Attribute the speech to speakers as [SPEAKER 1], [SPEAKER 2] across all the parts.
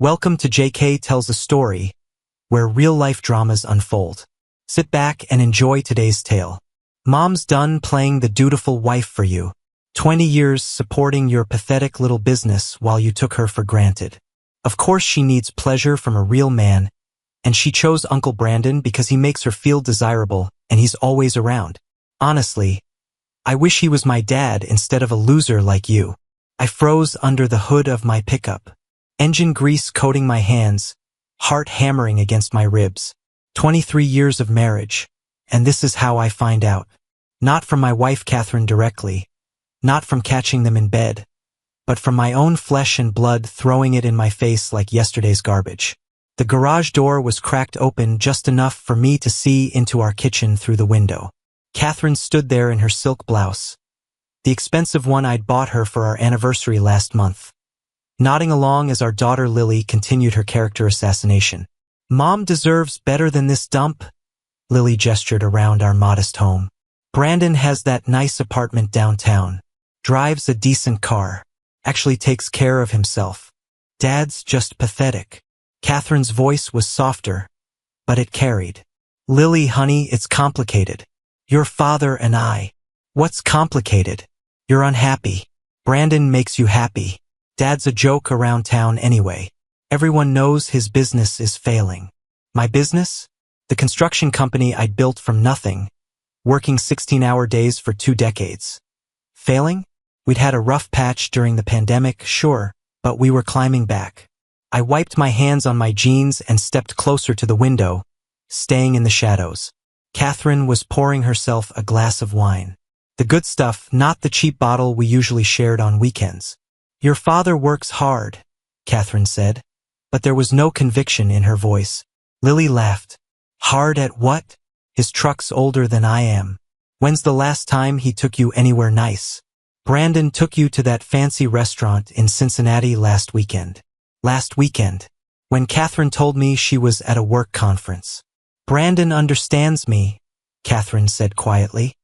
[SPEAKER 1] Welcome to JK Tells a Story, where real-life dramas unfold. Sit back and enjoy today's tale. Mom's done playing the dutiful wife for you. 20 years supporting your pathetic little business while you took her for granted. Of course she needs pleasure from a real man, and she chose Uncle Brandon because he makes her feel desirable and he's always around. Honestly, I wish he was my dad instead of a loser like you. I froze under the hood of my pickup. Engine grease coating my hands, heart hammering against my ribs. 23 years of marriage, and this is how I find out. Not from my wife Catherine directly, not from catching them in bed, but from my own flesh and blood throwing it in my face like yesterday's garbage. The garage door was cracked open just enough for me to see into our kitchen through the window. Catherine stood there in her silk blouse, the expensive one I'd bought her for our anniversary last month, nodding along as our daughter Lily continued her character assassination. Mom deserves better than this dump. Lily gestured around our modest home. Brandon has that nice apartment downtown, drives a decent car, actually takes care of himself. Dad's just pathetic. Catherine's voice was softer, but it carried. Lily, honey, it's complicated. Your father and I. What's complicated? You're unhappy. Brandon makes you happy. Dad's a joke around town anyway. Everyone knows his business is failing. My business? The construction company I'd built from nothing, working 16-hour days for 2 decades. Failing? We'd had a rough patch during the pandemic, sure, but we were climbing back. I wiped my hands on my jeans and stepped closer to the window, staying in the shadows. Catherine was pouring herself a glass of wine. The good stuff, not the cheap bottle we usually shared on weekends. Your father works hard, Catherine said, but there was no conviction in her voice. Lily laughed. Hard at what? His truck's older than I am. When's the last time he took you anywhere nice? Brandon took you to that fancy restaurant in Cincinnati last weekend. Last weekend, when Catherine told me she was at a work conference. Brandon understands me, Catherine said quietly.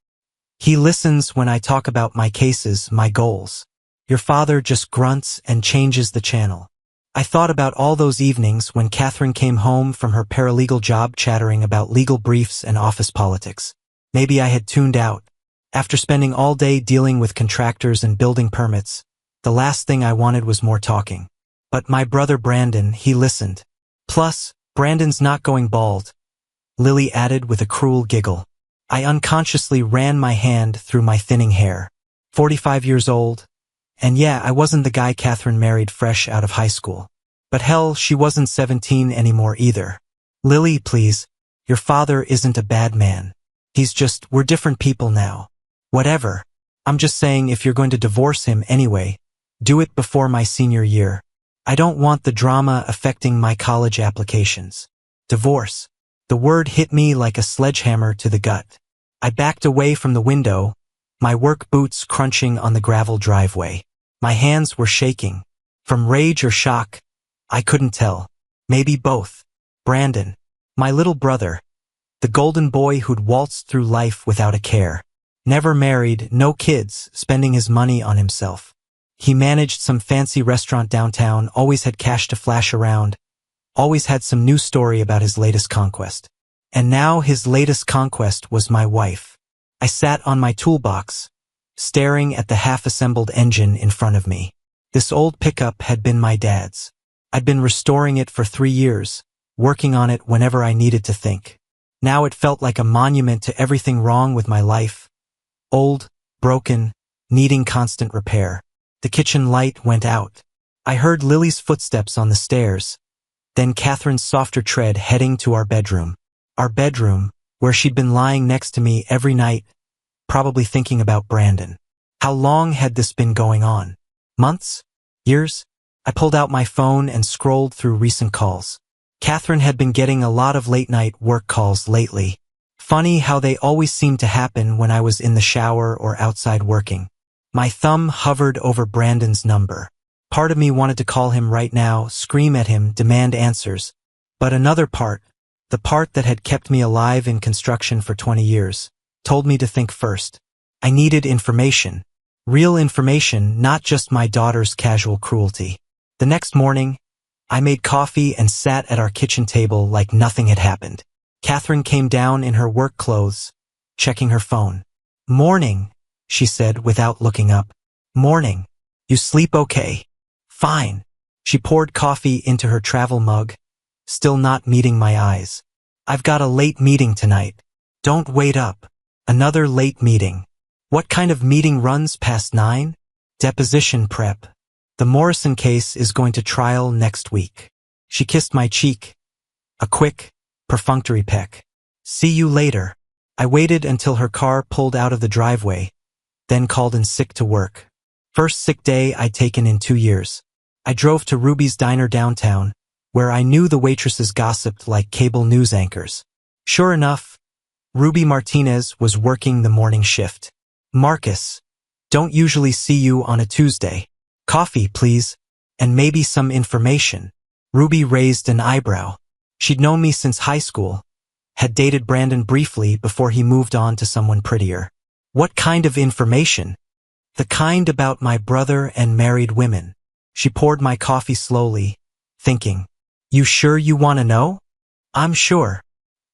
[SPEAKER 1] He listens when I talk about my cases, my goals. Your father just grunts and changes the channel. I thought about all those evenings when Catherine came home from her paralegal job chattering about legal briefs and office politics. Maybe I had tuned out. After spending all day dealing with contractors and building permits, the last thing I wanted was more talking. But my brother Brandon, he listened. Plus, Brandon's not going bald, Lily added with a cruel giggle. I unconsciously ran my hand through my thinning hair. 45 years old. And yeah, I wasn't the guy Catherine married fresh out of high school. But hell, she wasn't 17 anymore either. Lily, please. Your father isn't a bad man. We're different people now. Whatever. I'm just saying if you're going to divorce him anyway, do it before my senior year. I don't want the drama affecting my college applications. Divorce. The word hit me like a sledgehammer to the gut. I backed away from the window, my work boots crunching on the gravel driveway. My hands were shaking. From rage or shock, I couldn't tell. Maybe both. Brandon, my little brother, the golden boy who'd waltzed through life without a care. Never married, no kids, spending his money on himself. He managed some fancy restaurant downtown, always had cash to flash around, always had some new story about his latest conquest. And now his latest conquest was my wife. I sat on my toolbox, staring at the half-assembled engine in front of me. This old pickup had been my dad's. I'd been restoring it for 3 years, working on it whenever I needed to think. Now it felt like a monument to everything wrong with my life. Old, broken, needing constant repair. The kitchen light went out. I heard Lily's footsteps on the stairs, then Catherine's softer tread heading to our bedroom. Our bedroom, where she'd been lying next to me every night, probably thinking about Brandon. How long had this been going on? Months? Years? I pulled out my phone and scrolled through recent calls. Catherine had been getting a lot of late-night work calls lately. Funny how they always seemed to happen when I was in the shower or outside working. My thumb hovered over Brandon's number. Part of me wanted to call him right now, scream at him, demand answers. But another part, the part that had kept me alive in construction for 20 years, told me to think first. I needed information. Real information, not just my daughter's casual cruelty. The next morning, I made coffee and sat at our kitchen table like nothing had happened. Catherine came down in her work clothes, checking her phone. "Morning," she said without looking up. "Morning. You sleep okay?" "Fine." She poured coffee into her travel mug, still not meeting my eyes. "I've got a late meeting tonight. Don't wait up." "Another late meeting. What kind of meeting runs past 9? "Deposition prep. The Morrison case is going to trial next week." She kissed my cheek, a quick, perfunctory peck. "See you later." I waited until her car pulled out of the driveway, then called in sick to work. First sick day I'd taken in 2 years. I drove to Ruby's Diner downtown, where I knew the waitresses gossiped like cable news anchors. Sure enough, Ruby Martinez was working the morning shift. "Marcus, don't usually see you on a Tuesday. Coffee, please, and maybe some information." Ruby raised an eyebrow. She'd known me since high school, had dated Brandon briefly before he moved on to someone prettier. "What kind of information?" "The kind about my brother and married women." She poured my coffee slowly, thinking, "You sure you want to know?" "I'm sure.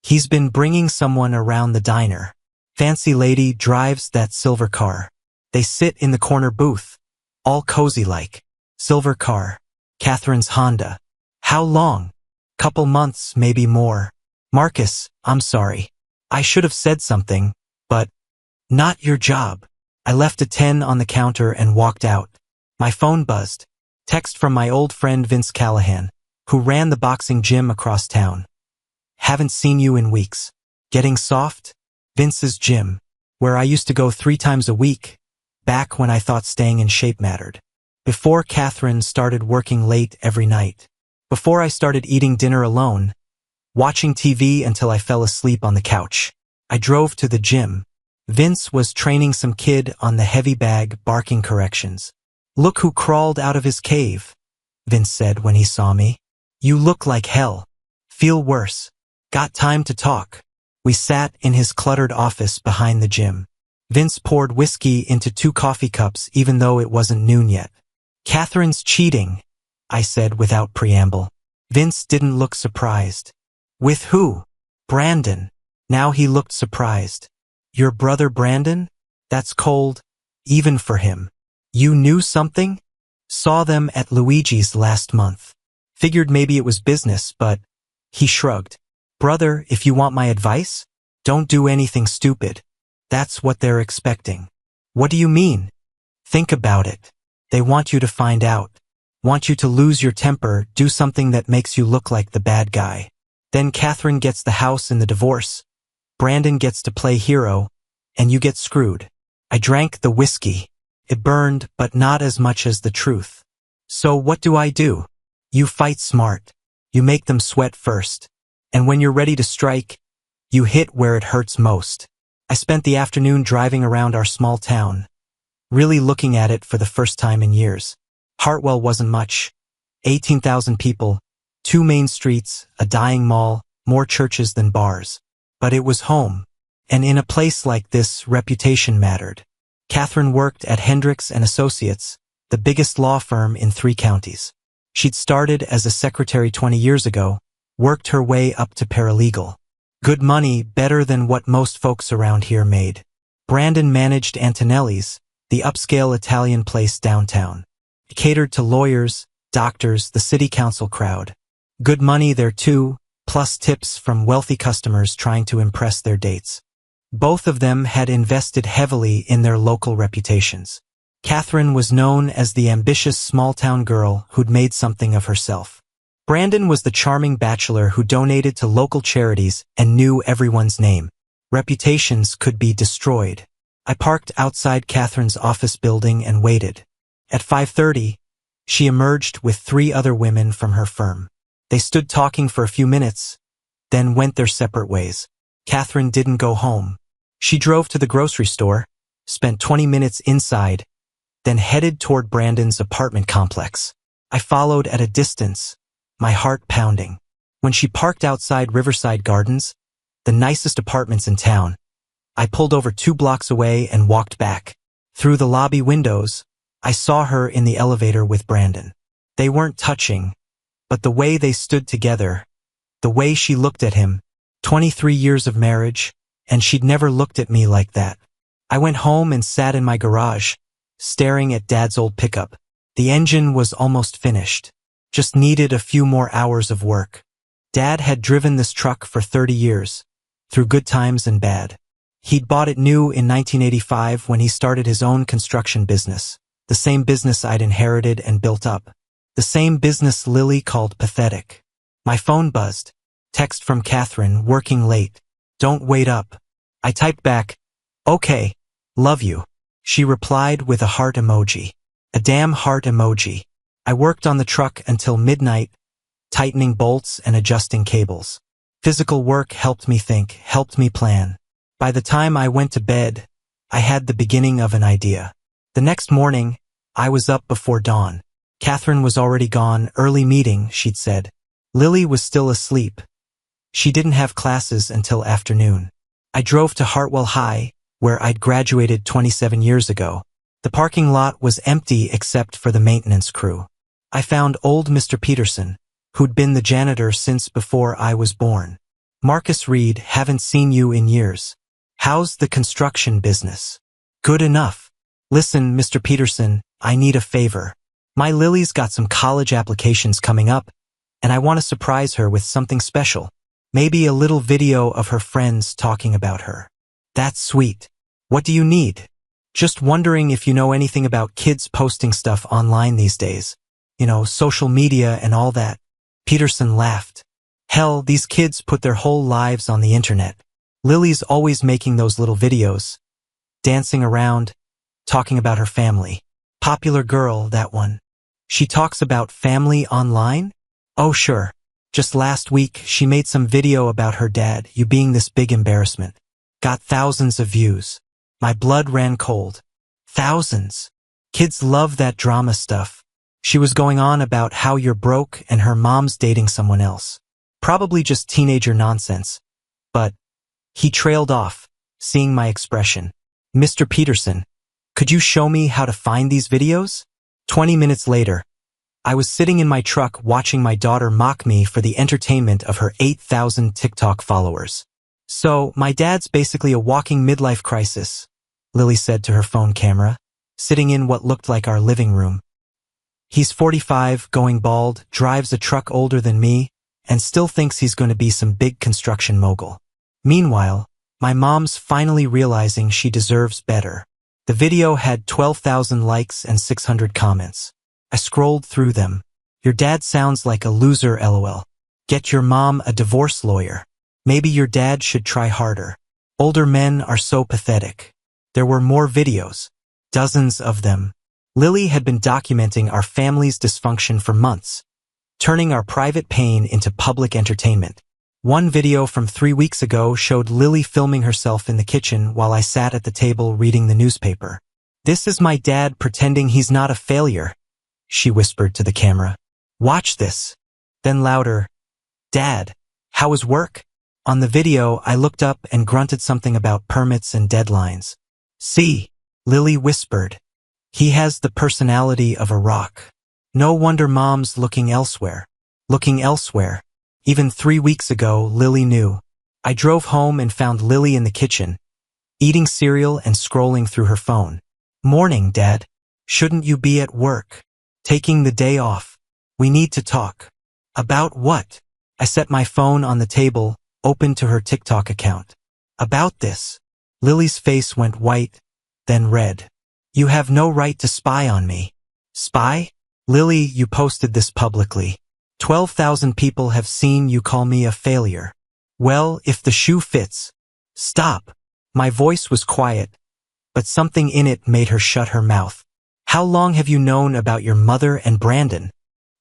[SPEAKER 1] He's been bringing someone around the diner. Fancy lady drives that silver car. They sit in the corner booth, all cozy-like. Silver car. Catherine's Honda. How long? Couple months, maybe more." "Marcus, I'm sorry. I should have said something, but not your job." I left a 10 on the counter and walked out. My phone buzzed. Text from my old friend Vince Callahan, who ran the boxing gym across town. "Haven't seen you in weeks. Getting soft?" Vince's gym, where I used to go 3 times a week, back when I thought staying in shape mattered. Before Catherine started working late every night. Before I started eating dinner alone, watching TV until I fell asleep on the couch. I drove to the gym. Vince was training some kid on the heavy bag barking corrections. "Look who crawled out of his cave," Vince said when he saw me. "You look like hell. Feel worse. Got time to talk?" We sat in his cluttered office behind the gym. Vince poured whiskey into 2 coffee cups even though it wasn't noon yet. "Catherine's cheating," I said without preamble. Vince didn't look surprised. "With who?" "Brandon." Now he looked surprised. "Your brother Brandon? That's cold, even for him. You knew something?" "Saw them at Luigi's last month. Figured maybe it was business, but..." He shrugged. "Brother, if you want my advice, don't do anything stupid. That's what they're expecting." "What do you mean?" "Think about it. They want you to find out. Want you to lose your temper, do something that makes you look like the bad guy. Then Catherine gets the house in the divorce. Brandon gets to play hero, and you get screwed." I drank the whiskey. It burned, but not as much as the truth. "So what do I do?" "You fight smart. You make them sweat first. And when you're ready to strike, you hit where it hurts most." I spent the afternoon driving around our small town, really looking at it for the first time in years. Hartwell wasn't much. 18,000 people, 2 main streets, a dying mall, more churches than bars. But it was home. And in a place like this, reputation mattered. Catherine worked at Hendricks and Associates, the biggest law firm in 3 counties. She'd started as a secretary 20 years ago, worked her way up to paralegal. Good money, better than what most folks around here made. Brandon managed Antonelli's, the upscale Italian place downtown. It catered to lawyers, doctors, the city council crowd. Good money there too, plus tips from wealthy customers trying to impress their dates. Both of them had invested heavily in their local reputations. Catherine was known as the ambitious small-town girl who'd made something of herself. Brandon was the charming bachelor who donated to local charities and knew everyone's name. Reputations could be destroyed. I parked outside Catherine's office building and waited. At 5:30, she emerged with 3 other women from her firm. They stood talking for a few minutes, then went their separate ways. Catherine didn't go home. She drove to the grocery store, spent 20 minutes inside, then headed toward Brandon's apartment complex. I followed at a distance, my heart pounding. When she parked outside Riverside Gardens, the nicest apartments in town, I pulled over 2 blocks away and walked back. Through the lobby windows, I saw her in the elevator with Brandon. They weren't touching, But the way they stood together, the way she looked at him, 23 years of marriage, and she'd never looked at me like that. I went home and sat in my garage, staring at Dad's old pickup. The engine was almost finished. Just needed a few more hours of work. Dad had driven this truck for 30 years, through good times and bad. He'd bought it new in 1985 when he started his own construction business, the same business I'd inherited and built up. The same business Lily called pathetic. My phone buzzed. Text from Catherine, working late. Don't wait up. I typed back, okay, love you. She replied with a heart emoji. A damn heart emoji. I worked on the truck until midnight, tightening bolts and adjusting cables. Physical work helped me think, helped me plan. By the time I went to bed, I had the beginning of an idea. The next morning, I was up before dawn. Catherine was already gone, early meeting, she'd said. Lily was still asleep. She didn't have classes until afternoon. I drove to Hartwell High, where I'd graduated 27 years ago. The parking lot was empty except for the maintenance crew. I found old Mr. Peterson, who'd been the janitor since before I was born. Marcus Reed, haven't seen you in years. How's the construction business? Good enough. Listen, Mr. Peterson, I need a favor. My Lily's got some college applications coming up, and I want to surprise her with something special. Maybe a little video of her friends talking about her. That's sweet. What do you need? Just wondering if you know anything about kids posting stuff online these days. You know, social media and all that. Peterson laughed. Hell, these kids put their whole lives on the internet. Lily's always making those little videos. Dancing around, talking about her family. Popular girl, that one. She talks about family online? Oh sure. Just last week, she made some video about her dad, you being this big embarrassment. Got thousands of views. My blood ran cold. Thousands. Kids love that drama stuff. She was going on about how you're broke and her mom's dating someone else. Probably just teenager nonsense. But he trailed off, seeing my expression. Mr. Peterson, could you show me how to find these videos? 20 minutes later, I was sitting in my truck watching my daughter mock me for the entertainment of her 8,000 TikTok followers. So, my dad's basically a walking midlife crisis, Lily said to her phone camera, sitting in what looked like our living room. He's 45, going bald, drives a truck older than me, and still thinks he's going to be some big construction mogul. Meanwhile, my mom's finally realizing she deserves better. The video had 12,000 likes and 600 comments. I scrolled through them. Your dad sounds like a loser, lol. Get your mom a divorce lawyer. Maybe your dad should try harder. Older men are so pathetic. There were more videos. Dozens of them. Lily had been documenting our family's dysfunction for months, turning our private pain into public entertainment. One video from 3 weeks ago showed Lily filming herself in the kitchen while I sat at the table reading the newspaper. This is my dad pretending he's not a failure, she whispered to the camera. Watch this. Then louder. Dad, how was work? On the video, I looked up and grunted something about permits and deadlines. See, Lily whispered. He has the personality of a rock. No wonder mom's looking elsewhere. Looking elsewhere. Even 3 weeks ago, Lily knew. I drove home and found Lily in the kitchen, eating cereal and scrolling through her phone. Morning, Dad. Shouldn't you be at work? Taking the day off. We need to talk. About what? I set my phone on the table, opened to her TikTok account. About this. Lily's face went white, then red. You have no right to spy on me. Spy? Lily, you posted this publicly. 12,000 people have seen you call me a failure. Well, if the shoe fits. Stop. My voice was quiet, but something in it made her shut her mouth. How long have you known about your mother and Brandon?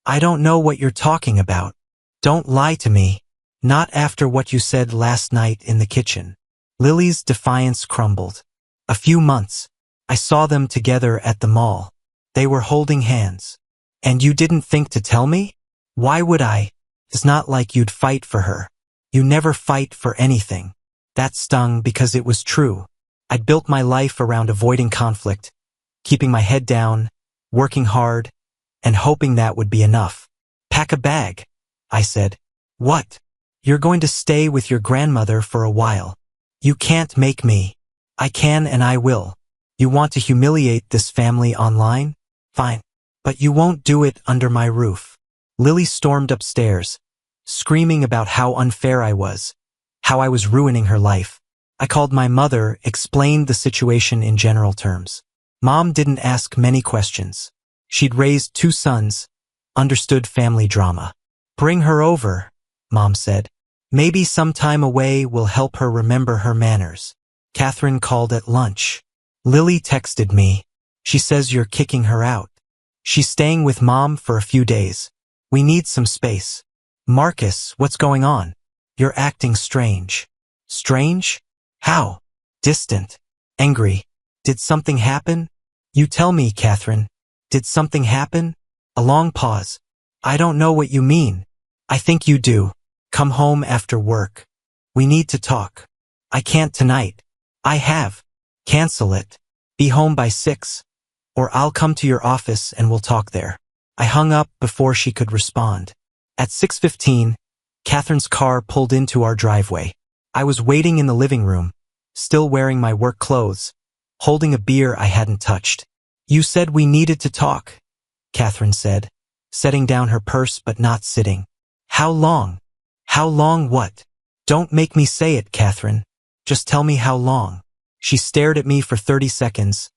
[SPEAKER 1] I don't know what you're talking about. Don't lie to me. Not after what you said last night in the kitchen. Lily's defiance crumbled. A few months. I saw them together at the mall. They were holding hands. And you didn't think to tell me? Why would I? It's not like you'd fight for her. You never fight for anything. That stung because it was true. I'd built my life around avoiding conflict, keeping my head down, working hard, and hoping that would be enough. Pack a bag, I said. What? You're going to stay with your grandmother for a while. You can't make me. I can and I will. You want to humiliate this family online? Fine. But you won't do it under my roof. Lily stormed upstairs, screaming about how unfair I was, how I was ruining her life. I called my mother, explained the situation in general terms. Mom didn't ask many questions. She'd raised 2 sons, understood family drama. Bring her over, Mom said. Maybe some time away will help her remember her manners. Catherine called at lunch. Lily texted me. She says you're kicking her out. She's staying with Mom for a few days. We need some space. Marcus, what's going on? You're acting strange. Strange? How? Distant. Angry. Did something happen? You tell me, Catherine. Did something happen? A long pause. I don't know what you mean. I think you do. Come home after work. We need to talk. I can't tonight. I have. Cancel it. Be home by 6. Or I'll come to your office and we'll talk there. I hung up before she could respond. At 6:15, Catherine's car pulled into our driveway. I was waiting in the living room, still wearing my work clothes, holding a beer I hadn't touched. You said we needed to talk, Catherine said, setting down her purse but not sitting. How long? How long what? Don't make me say it, Catherine. Just tell me how long. She stared at me for 30 seconds,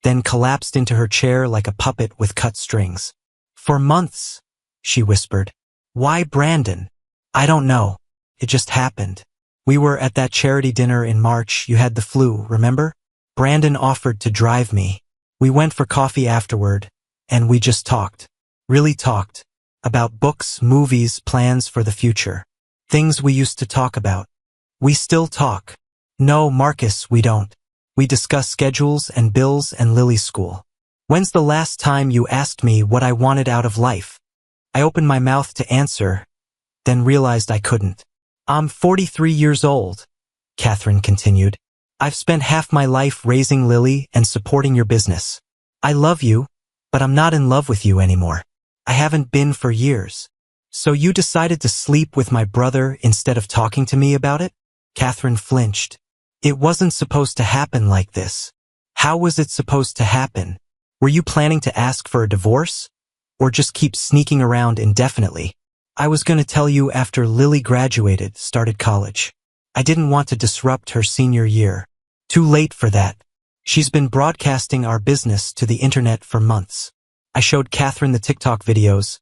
[SPEAKER 1] then collapsed into her chair like a puppet with cut strings. For months, she whispered. Why Brandon? I don't know. It just happened. We were at that charity dinner in March. You had the flu, remember? Brandon offered to drive me. We went for coffee afterward, and we just talked. Really talked. About books, movies, plans for the future. Things we used to talk about. We still talk. No, Marcus, we don't. We discuss schedules and bills and Lily's school. When's the last time you asked me what I wanted out of life? I opened my mouth to answer, then realized I couldn't. I'm 43 years old, Catherine continued. I've spent half my life raising Lily and supporting your business. I love you, but I'm not in love with you anymore. I haven't been for years. So you decided to sleep with my brother instead of talking to me about it? Catherine flinched. It wasn't supposed to happen like this. How was it supposed to happen? Were you planning to ask for a divorce? Or just keep sneaking around indefinitely? I was going to tell you after Lily graduated, started college. I didn't want to disrupt her senior year. Too late for that. She's been broadcasting our business to the internet for months. I showed Catherine the TikTok videos,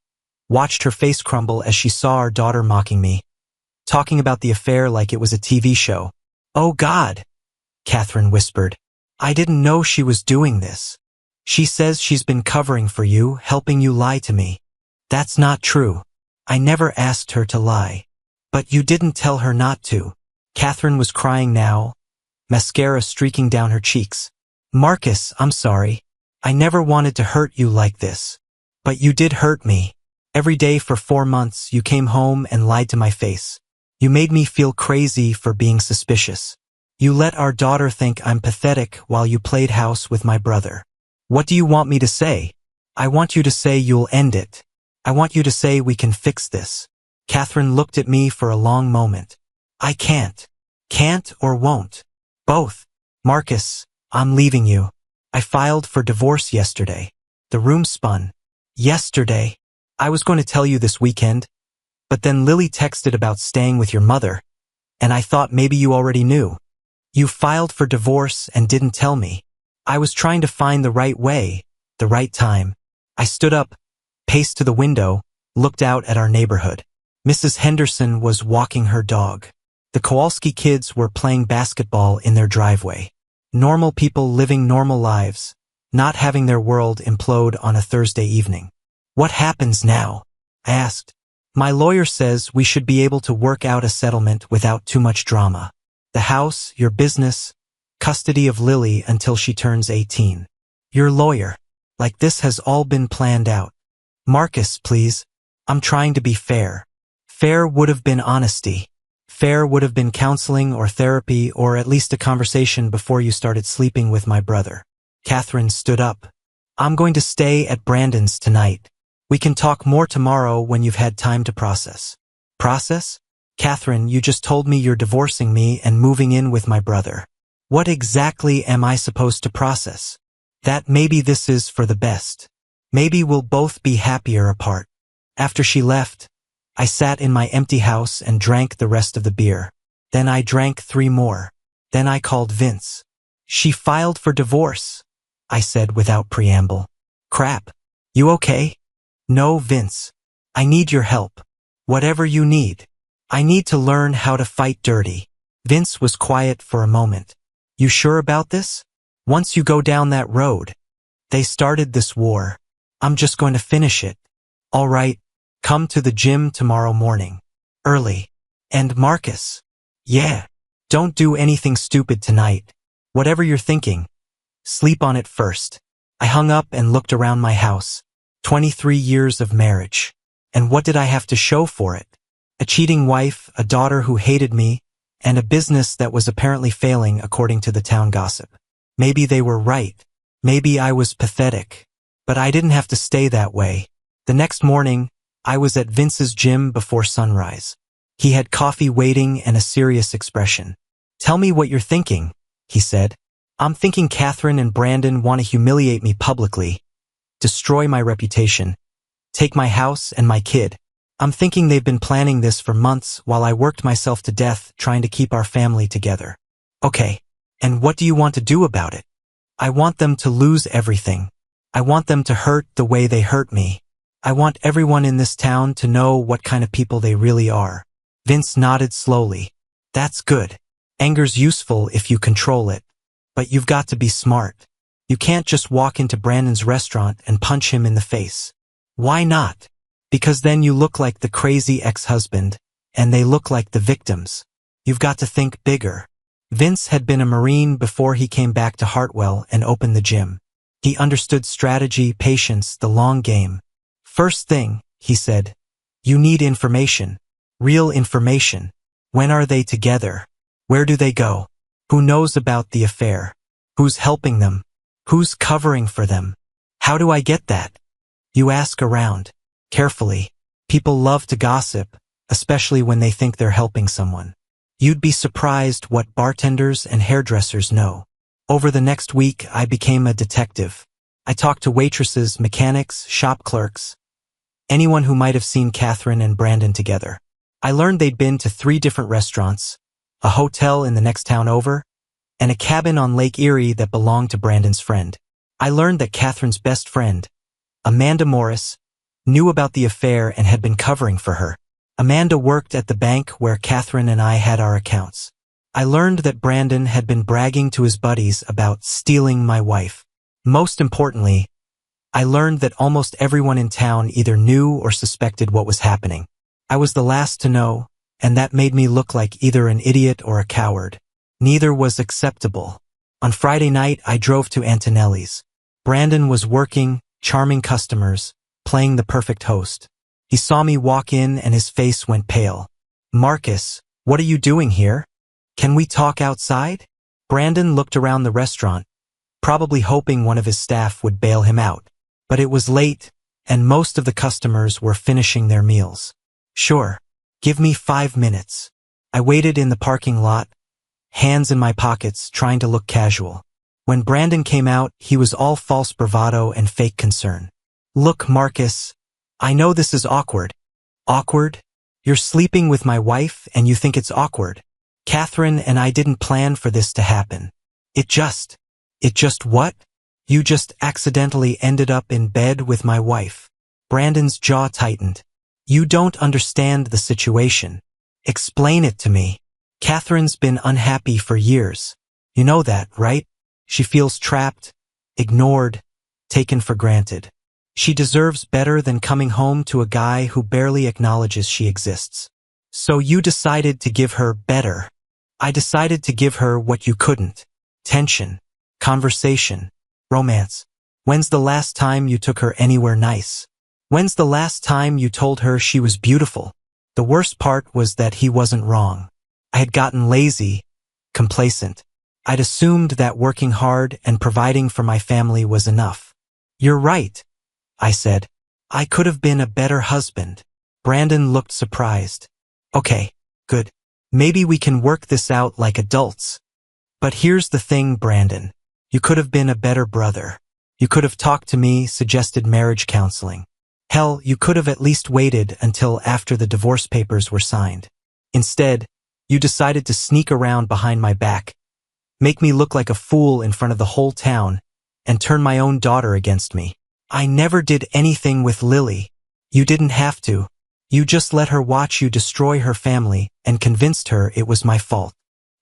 [SPEAKER 1] watched her face crumble as she saw our daughter mocking me, talking about the affair like it was a TV show. Oh God, Catherine whispered. I didn't know she was doing this. She says she's been covering for you, helping you lie to me. That's not true. I never asked her to lie. But you didn't tell her not to. Catherine was crying now, mascara streaking down her cheeks. Marcus, I'm sorry. I never wanted to hurt you like this. But you did hurt me. Every day for 4 months you came home and lied to my face. You made me feel crazy for being suspicious. You let our daughter think I'm pathetic while you played house with my brother. What do you want me to say? I want you to say you'll end it. I want you to say we can fix this. Catherine looked at me for a long moment. I can't. Can't or won't. Both. Marcus, I'm leaving you. I filed for divorce yesterday. The room spun. Yesterday. I was going to tell you this weekend, but then Lily texted about staying with your mother, and I thought maybe you already knew. You filed for divorce and didn't tell me. I was trying to find the right way, the right time. I stood up, paced to the window, looked out at our neighborhood. Mrs. Henderson was walking her dog. The Kowalski kids were playing basketball in their driveway. Normal people living normal lives, not having their world implode on a Thursday evening. What happens now? I asked. My lawyer says we should be able to work out a settlement without too much drama. The house, your business, custody of Lily until she turns 18. Your lawyer. Like this has all been planned out. Marcus, please. I'm trying to be fair. Fair would have been honesty. Fair would have been counseling or therapy or at least a conversation before you started sleeping with my brother. Catherine stood up. I'm going to stay at Brandon's tonight. We can talk more tomorrow when you've had time to process. Process? Catherine, you just told me you're divorcing me and moving in with my brother. What exactly am I supposed to process? That maybe this is for the best. Maybe we'll both be happier apart. After she left, I sat in my empty house and drank the rest of the beer. Then I drank 3 more. Then I called Vince. She filed for divorce, I said without preamble. Crap. You okay? No, Vince. I need your help. Whatever you need. I need to learn how to fight dirty. Vince was quiet for a moment. You sure about this? Once you go down that road. They started this war. I'm just going to finish it. All right. Come to the gym tomorrow morning. Early. And Marcus. Yeah. Don't do anything stupid tonight. Whatever you're thinking. Sleep on it first. I hung up and looked around my house. 23 years of marriage. And what did I have to show for it? A cheating wife, a daughter who hated me, and a business that was apparently failing according to the town gossip. Maybe they were right. Maybe I was pathetic. But I didn't have to stay that way. The next morning, I was at Vince's gym before sunrise. He had coffee waiting and a serious expression. Tell me what you're thinking, he said. I'm thinking Catherine and Brandon want to humiliate me publicly, destroy my reputation, take my house and my kid. I'm thinking they've been planning this for months while I worked myself to death trying to keep our family together. Okay, and what do you want to do about it? I want them to lose everything. I want them to hurt the way they hurt me. I want everyone in this town to know what kind of people they really are. Vince nodded slowly. That's good. Anger's useful if you control it. But you've got to be smart. You can't just walk into Brandon's restaurant and punch him in the face. Why not? Because then you look like the crazy ex-husband, and they look like the victims. You've got to think bigger. Vince had been a Marine before he came back to Hartwell and opened the gym. He understood strategy, patience, the long game. First thing, he said, you need information. Real information. When are they together? Where do they go? Who knows about the affair? Who's helping them? Who's covering for them? How do I get that? You ask around. Carefully. People love to gossip, especially when they think they're helping someone. You'd be surprised what bartenders and hairdressers know. Over the next week, I became a detective. I talked to waitresses, mechanics, shop clerks, anyone who might have seen Catherine and Brandon together. I learned they'd been to 3 different restaurants, a hotel in the next town over, and a cabin on Lake Erie that belonged to Brandon's friend. I learned that Catherine's best friend, Amanda Morris, knew about the affair and had been covering for her. Amanda worked at the bank where Catherine and I had our accounts. I learned that Brandon had been bragging to his buddies about stealing my wife. Most importantly, I learned that almost everyone in town either knew or suspected what was happening. I was the last to know, and that made me look like either an idiot or a coward. Neither was acceptable. On Friday night, I drove to Antonelli's. Brandon was working, charming customers, playing the perfect host. He saw me walk in and his face went pale. Marcus, what are you doing here? Can we talk outside? Brandon looked around the restaurant, probably hoping one of his staff would bail him out. But it was late, and most of the customers were finishing their meals. Sure. Give me 5 minutes. I waited in the parking lot, hands in my pockets, trying to look casual. When Brandon came out, he was all false bravado and fake concern. Look, Marcus, I know this is awkward. Awkward? You're sleeping with my wife and you think it's awkward. Catherine and I didn't plan for this to happen. It just what? You just accidentally ended up in bed with my wife. Brandon's jaw tightened. You don't understand the situation. Explain it to me. Catherine's been unhappy for years. You know that, right? She feels trapped, ignored, taken for granted. She deserves better than coming home to a guy who barely acknowledges she exists. So you decided to give her better. I decided to give her what you couldn't. Tension, conversation, romance. When's the last time you took her anywhere nice? When's the last time you told her she was beautiful? The worst part was that he wasn't wrong. I had gotten lazy, complacent. I'd assumed that working hard and providing for my family was enough. You're right, I said. I could have been a better husband. Brandon looked surprised. Okay, good. Maybe we can work this out like adults. But here's the thing, Brandon. You could have been a better brother. You could have talked to me, suggested marriage counseling. Hell, you could have at least waited until after the divorce papers were signed. Instead, you decided to sneak around behind my back, make me look like a fool in front of the whole town, and turn my own daughter against me. I never did anything with Lily. You didn't have to. You just let her watch you destroy her family and convinced her it was my fault.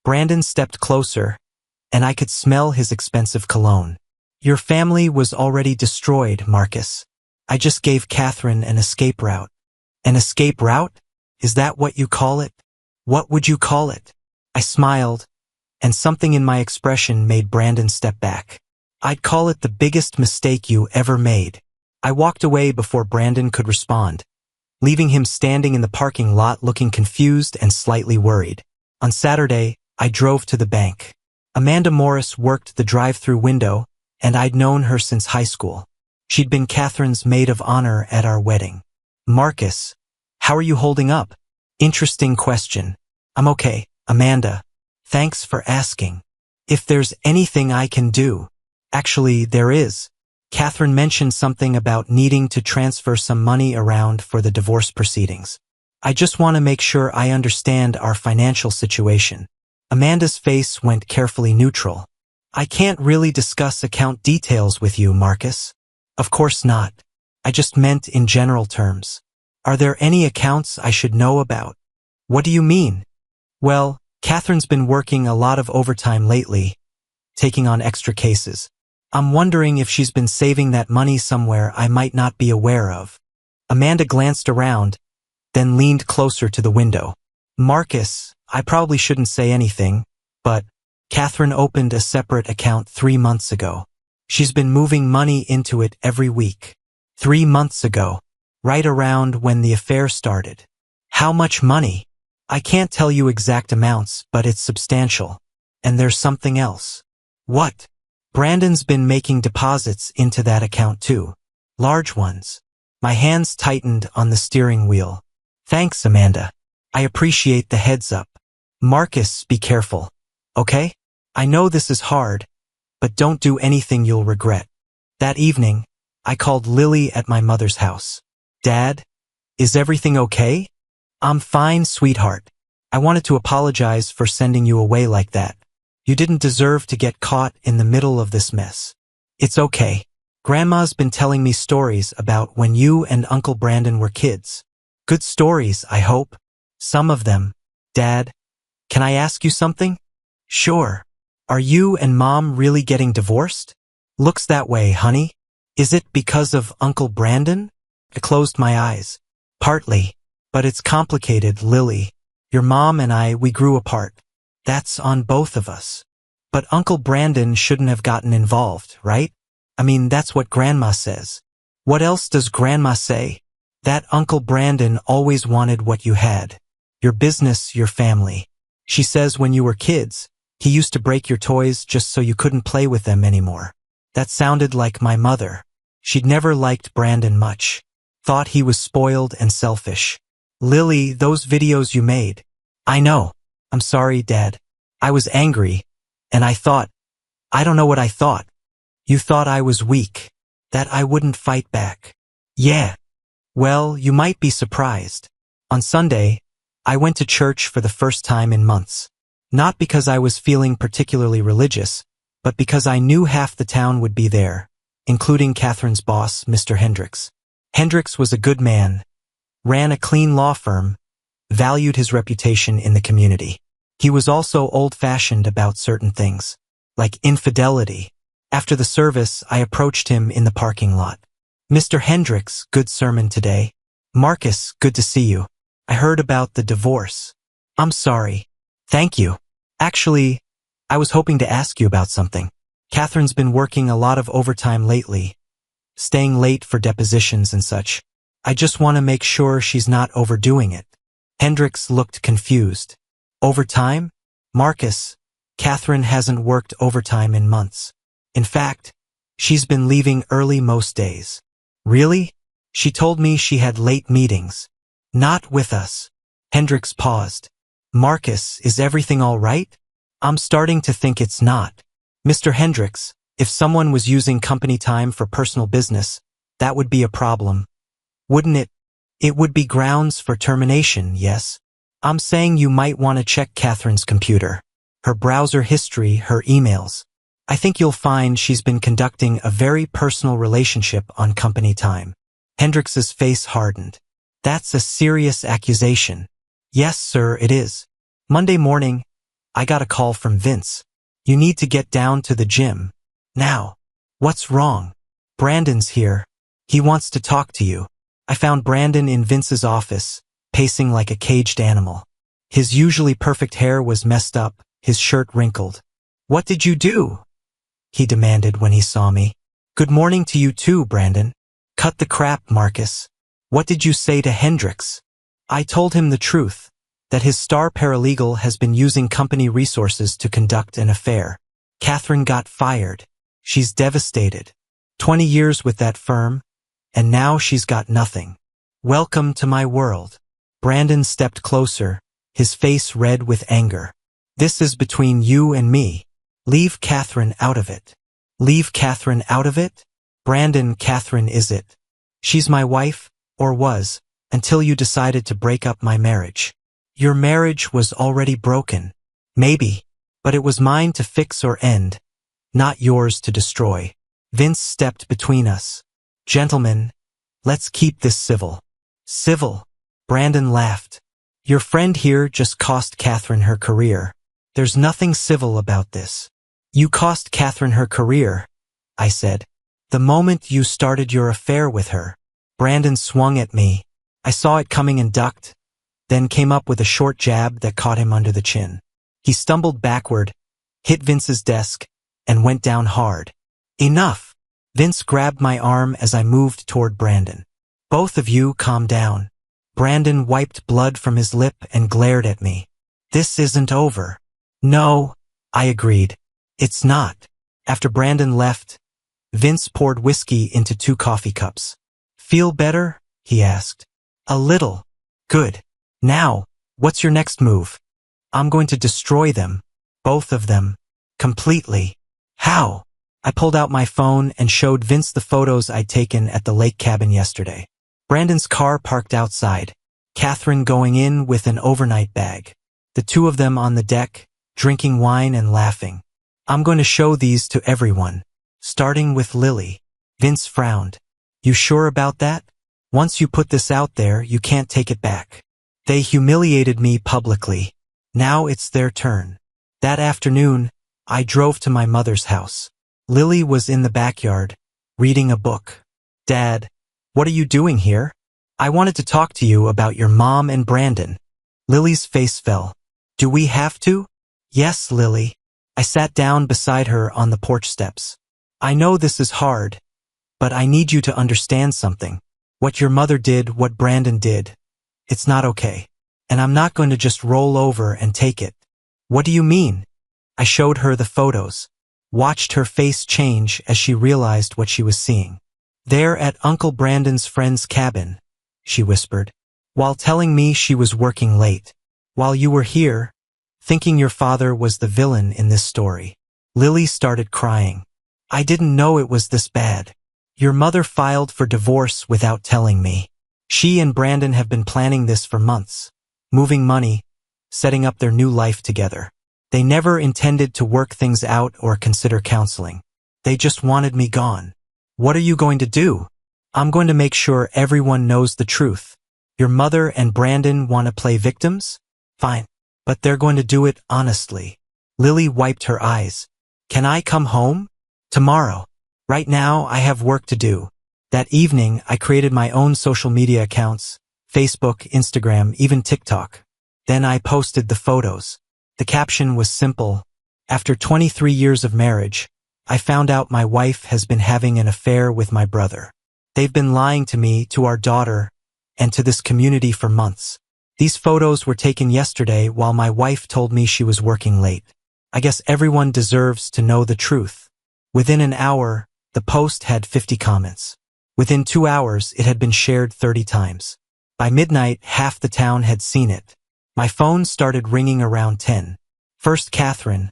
[SPEAKER 1] Brandon stepped closer, and I could smell his expensive cologne. Your family was already destroyed, Marcus. I just gave Catherine an escape route. An escape route? Is that what you call it? What would you call it? I smiled, and something in my expression made Brandon step back. I'd call it the biggest mistake you ever made. I walked away before Brandon could respond, leaving him standing in the parking lot looking confused and slightly worried. On Saturday, I drove to the bank. Amanda Morris worked the drive-through window, and I'd known her since high school. She'd been Catherine's maid of honor at our wedding. Marcus, how are you holding up? Interesting question. I'm okay, Amanda. Thanks for asking. If there's anything I can do. Actually, there is. Catherine mentioned something about needing to transfer some money around for the divorce proceedings. I just want to make sure I understand our financial situation. Amanda's face went carefully neutral. I can't really discuss account details with you, Marcus. Of course not. I just meant in general terms. Are there any accounts I should know about? What do you mean? Well, Catherine's been working a lot of overtime lately, taking on extra cases. I'm wondering if she's been saving that money somewhere I might not be aware of. Amanda glanced around, then leaned closer to the window. Marcus, I probably shouldn't say anything, but Catherine opened a separate account 3 months ago. She's been moving money into it every week. 3 months ago, right around when the affair started. How much money? I can't tell you exact amounts, but it's substantial. And there's something else. What? Brandon's been making deposits into that account too. Large ones. My hands tightened on the steering wheel. Thanks, Amanda. I appreciate the heads up. Marcus, be careful. Okay? I know this is hard, but don't do anything you'll regret. That evening, I called Lily at my mother's house. Dad, is everything okay? I'm fine, sweetheart. I wanted to apologize for sending you away like that. You didn't deserve to get caught in the middle of this mess. It's okay. Grandma's been telling me stories about when you and Uncle Brandon were kids. Good stories, I hope. Some of them. Dad, can I ask you something? Sure. Are you and Mom really getting divorced? Looks that way, honey. Is it because of Uncle Brandon? I closed my eyes. Partly. But it's complicated, Lily. Your mom and I, we grew apart. That's on both of us. But Uncle Brandon shouldn't have gotten involved, right? I mean, that's what Grandma says. What else does Grandma say? That Uncle Brandon always wanted what you had. Your business, your family. She says when you were kids, he used to break your toys just so you couldn't play with them anymore. That sounded like my mother. She'd never liked Brandon much. Thought he was spoiled and selfish. Lily, those videos you made. I know. I'm sorry, Dad. I was angry, and I don't know what I thought. You thought I was weak, that I wouldn't fight back. Yeah. Well, you might be surprised. On Sunday, I went to church for the first time in months. Not because I was feeling particularly religious, but because I knew half the town would be there, including Catherine's boss, Mr. Hendricks. Hendricks was a good man, ran a clean law firm, valued his reputation in the community. He was also old-fashioned about certain things, like infidelity. After the service, I approached him in the parking lot. Mr. Hendricks, good sermon today. Marcus, good to see you. I heard about the divorce. I'm sorry. Thank you. Actually, I was hoping to ask you about something. Catherine's been working a lot of overtime lately, staying late for depositions and such. I just want to make sure she's not overdoing it. Hendricks looked confused. Overtime? Marcus, Catherine hasn't worked overtime in months. In fact, she's been leaving early most days. Really? She told me she had late meetings. Not with us. Hendricks paused. Marcus, is everything all right? I'm starting to think it's not. Mr. Hendricks, if someone was using company time for personal business, that would be a problem. Wouldn't it? It would be grounds for termination, yes? I'm saying you might want to check Catherine's computer. Her browser history, her emails. I think you'll find she's been conducting a very personal relationship on company time. Hendricks's face hardened. That's a serious accusation. Yes, sir, it is. Monday morning, I got a call from Vince. You need to get down to the gym. Now. What's wrong? Brandon's here. He wants to talk to you. I found Brandon in Vince's office, pacing like a caged animal. His usually perfect hair was messed up, his shirt wrinkled. What did you do? He demanded when he saw me. Good morning to you too, Brandon. Cut the crap, Marcus. What did you say to Hendricks? I told him the truth, that his star paralegal has been using company resources to conduct an affair. Catherine got fired. She's devastated. 20 years with that firm, and now she's got nothing. Welcome to my world. Brandon stepped closer, his face red with anger. This is between you and me. Leave Catherine out of it. Leave Catherine out of it? Brandon, Catherine is it. She's my wife, or was, until you decided to break up my marriage. Your marriage was already broken. Maybe, but it was mine to fix or end, not yours to destroy. Vince stepped between us. Gentlemen, let's keep this civil. Civil? Brandon laughed. Your friend here just cost Catherine her career. There's nothing civil about this. You cost Catherine her career, I said. The moment you started your affair with her. Brandon swung at me. I saw it coming and ducked, then came up with a short jab that caught him under the chin. He stumbled backward, hit Vince's desk, and went down hard. Enough! Vince grabbed my arm as I moved toward Brandon. Both of you calm down. Brandon wiped blood from his lip and glared at me. This isn't over. No, I agreed. It's not. After Brandon left, Vince poured whiskey into 2 coffee cups. Feel better? He asked. A little. Good. Now, what's your next move? I'm going to destroy them. Both of them. Completely. How? I pulled out my phone and showed Vince the photos I'd taken at the lake cabin yesterday. Brandon's car parked outside. Catherine going in with an overnight bag. The 2 of them on the deck, drinking wine and laughing. I'm going to show these to everyone. Starting with Lily. Vince frowned. You sure about that? Once you put this out there, you can't take it back. They humiliated me publicly. Now it's their turn. That afternoon, I drove to my mother's house. Lily was in the backyard, reading a book. Dad, what are you doing here? I wanted to talk to you about your mom and Brandon. Lily's face fell. Do we have to? Yes, Lily. I sat down beside her on the porch steps. I know this is hard, but I need you to understand something. What your mother did, what Brandon did, it's not okay. And I'm not going to just roll over and take it. What do you mean? I showed her the photos. Watched her face change as she realized what she was seeing. There at Uncle Brandon's friend's cabin, she whispered, while telling me she was working late. While you were here, thinking your father was the villain in this story. Lily started crying. I didn't know it was this bad. Your mother filed for divorce without telling me. She and Brandon have been planning this for months. Moving money, setting up their new life together. They never intended to work things out or consider counseling. They just wanted me gone. What are you going to do? I'm going to make sure everyone knows the truth. Your mother and Brandon want to play victims? Fine. But they're going to do it honestly. Lily wiped her eyes. Can I come home? Tomorrow. Right now, I have work to do. That evening, I created my own social media accounts, Facebook, Instagram, even TikTok. Then I posted the photos. The caption was simple. After 23 years of marriage, I found out my wife has been having an affair with my brother. They've been lying to me, to our daughter, and to this community for months. These photos were taken yesterday while my wife told me she was working late. I guess everyone deserves to know the truth. Within an hour, the post had 50 comments. Within 2 hours, it had been shared 30 times. By midnight, half the town had seen it. My phone started ringing around 10. First Catherine,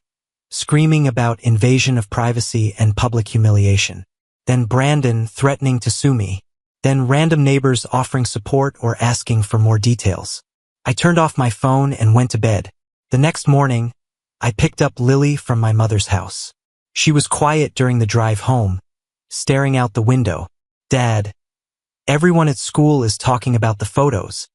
[SPEAKER 1] screaming about invasion of privacy and public humiliation. Then Brandon threatening to sue me. Then random neighbors offering support or asking for more details. I turned off my phone and went to bed. The next morning, I picked up Lily from my mother's house. She was quiet during the drive home, staring out the window. Dad, everyone at school is talking about the photos.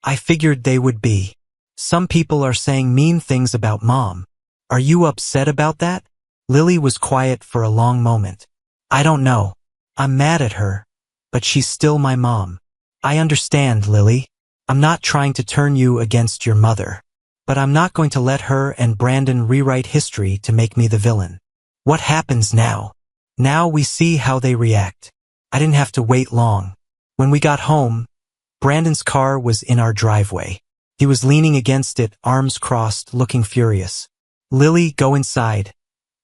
[SPEAKER 1] I figured they would be. Some people are saying mean things about Mom. Are you upset about that? Lily was quiet for a long moment. I don't know. I'm mad at her, but she's still my mom. I understand, Lily. I'm not trying to turn you against your mother. But I'm not going to let her and Brandon rewrite history to make me the villain. What happens now? Now we see how they react. I didn't have to wait long. When we got home, Brandon's car was in our driveway. He was leaning against it, arms crossed, looking furious. Lily, go inside,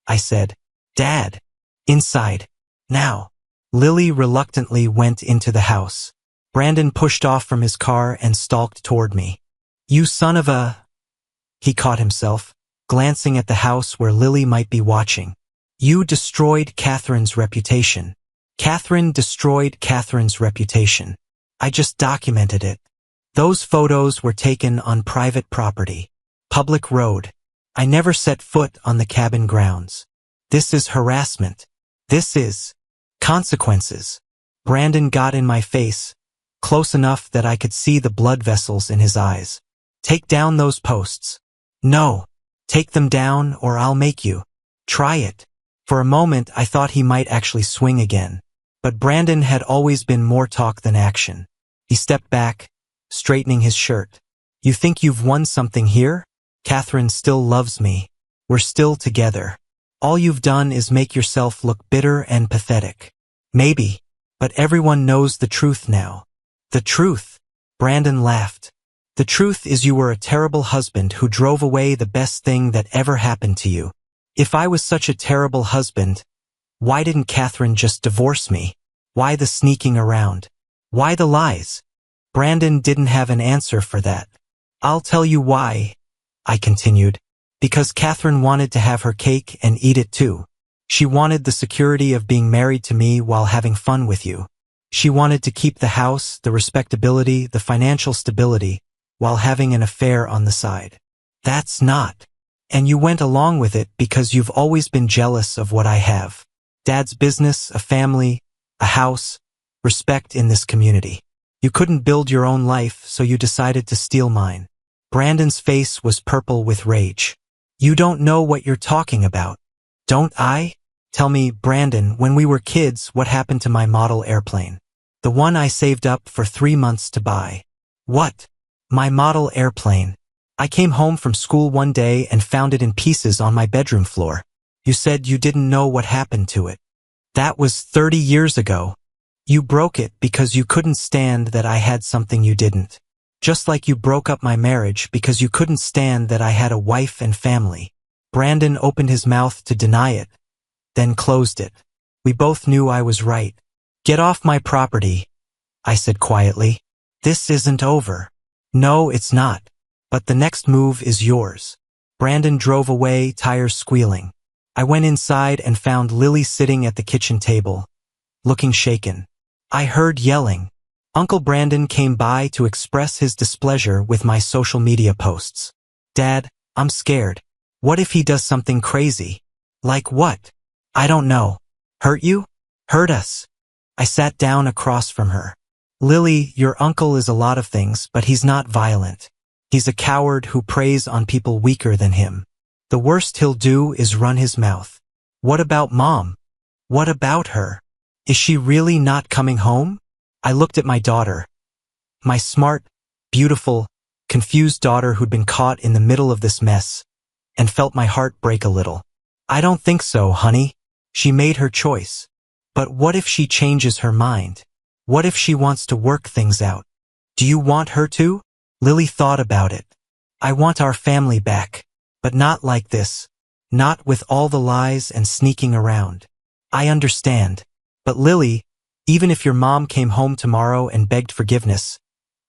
[SPEAKER 1] I said. Dad, inside, now. Lily reluctantly went into the house. Brandon pushed off from his car and stalked toward me. You son of a... He caught himself, glancing at the house where Lily might be watching. You destroyed Catherine's reputation. Catherine destroyed Catherine's reputation. I just documented it. Those photos were taken on private property, public road. I never set foot on the cabin grounds. This is harassment. This is consequences. Brandon got in my face, close enough that I could see the blood vessels in his eyes. Take down those posts. No, take them down or I'll make you. Try it. For a moment, I thought he might actually swing again. But Brandon had always been more talk than action. He stepped back, straightening his shirt. You think you've won something here? Catherine still loves me. We're still together. All you've done is make yourself look bitter and pathetic. Maybe, but everyone knows the truth now. The truth. Brandon laughed. The truth is you were a terrible husband who drove away the best thing that ever happened to you. If I was such a terrible husband, why didn't Catherine just divorce me? Why the sneaking around? Why the lies? Brandon didn't have an answer for that. I'll tell you why, I continued. Because Catherine wanted to have her cake and eat it too. She wanted the security of being married to me while having fun with you. She wanted to keep the house, the respectability, the financial stability, while having an affair on the side. That's not. And you went along with it because you've always been jealous of what I have. Dad's business, a family, a house, respect in this community. You couldn't build your own life, so you decided to steal mine. Brandon's face was purple with rage. You don't know what you're talking about. Don't I? Tell me, Brandon, when we were kids, what happened to my model airplane? The one I saved up for 3 months to buy. What? My model airplane. I came home from school one day and found it in pieces on my bedroom floor. You said you didn't know what happened to it. That was 30 years ago. You broke it because you couldn't stand that I had something you didn't. Just like you broke up my marriage because you couldn't stand that I had a wife and family. Brandon opened his mouth to deny it, then closed it. We both knew I was right. Get off my property, I said quietly. This isn't over. No, it's not. But the next move is yours. Brandon drove away, tires squealing. I went inside and found Lily sitting at the kitchen table, looking shaken. I heard yelling. Uncle Brandon came by to express his displeasure with my social media posts. Dad, I'm scared. What if he does something crazy? Like what? I don't know. Hurt you? Hurt us. I sat down across from her. Lily, your uncle is a lot of things, but he's not violent. He's a coward who preys on people weaker than him. The worst he'll do is run his mouth. What about Mom? What about her? Is she really not coming home? I looked at my daughter. My smart, beautiful, confused daughter who'd been caught in the middle of this mess, and felt my heart break a little. I don't think so, honey. She made her choice. But what if she changes her mind? What if she wants to work things out? Do you want her to? Lily thought about it. I want our family back. But not like this. Not with all the lies and sneaking around. I understand. But Lily, Even if your mom came home tomorrow and begged forgiveness,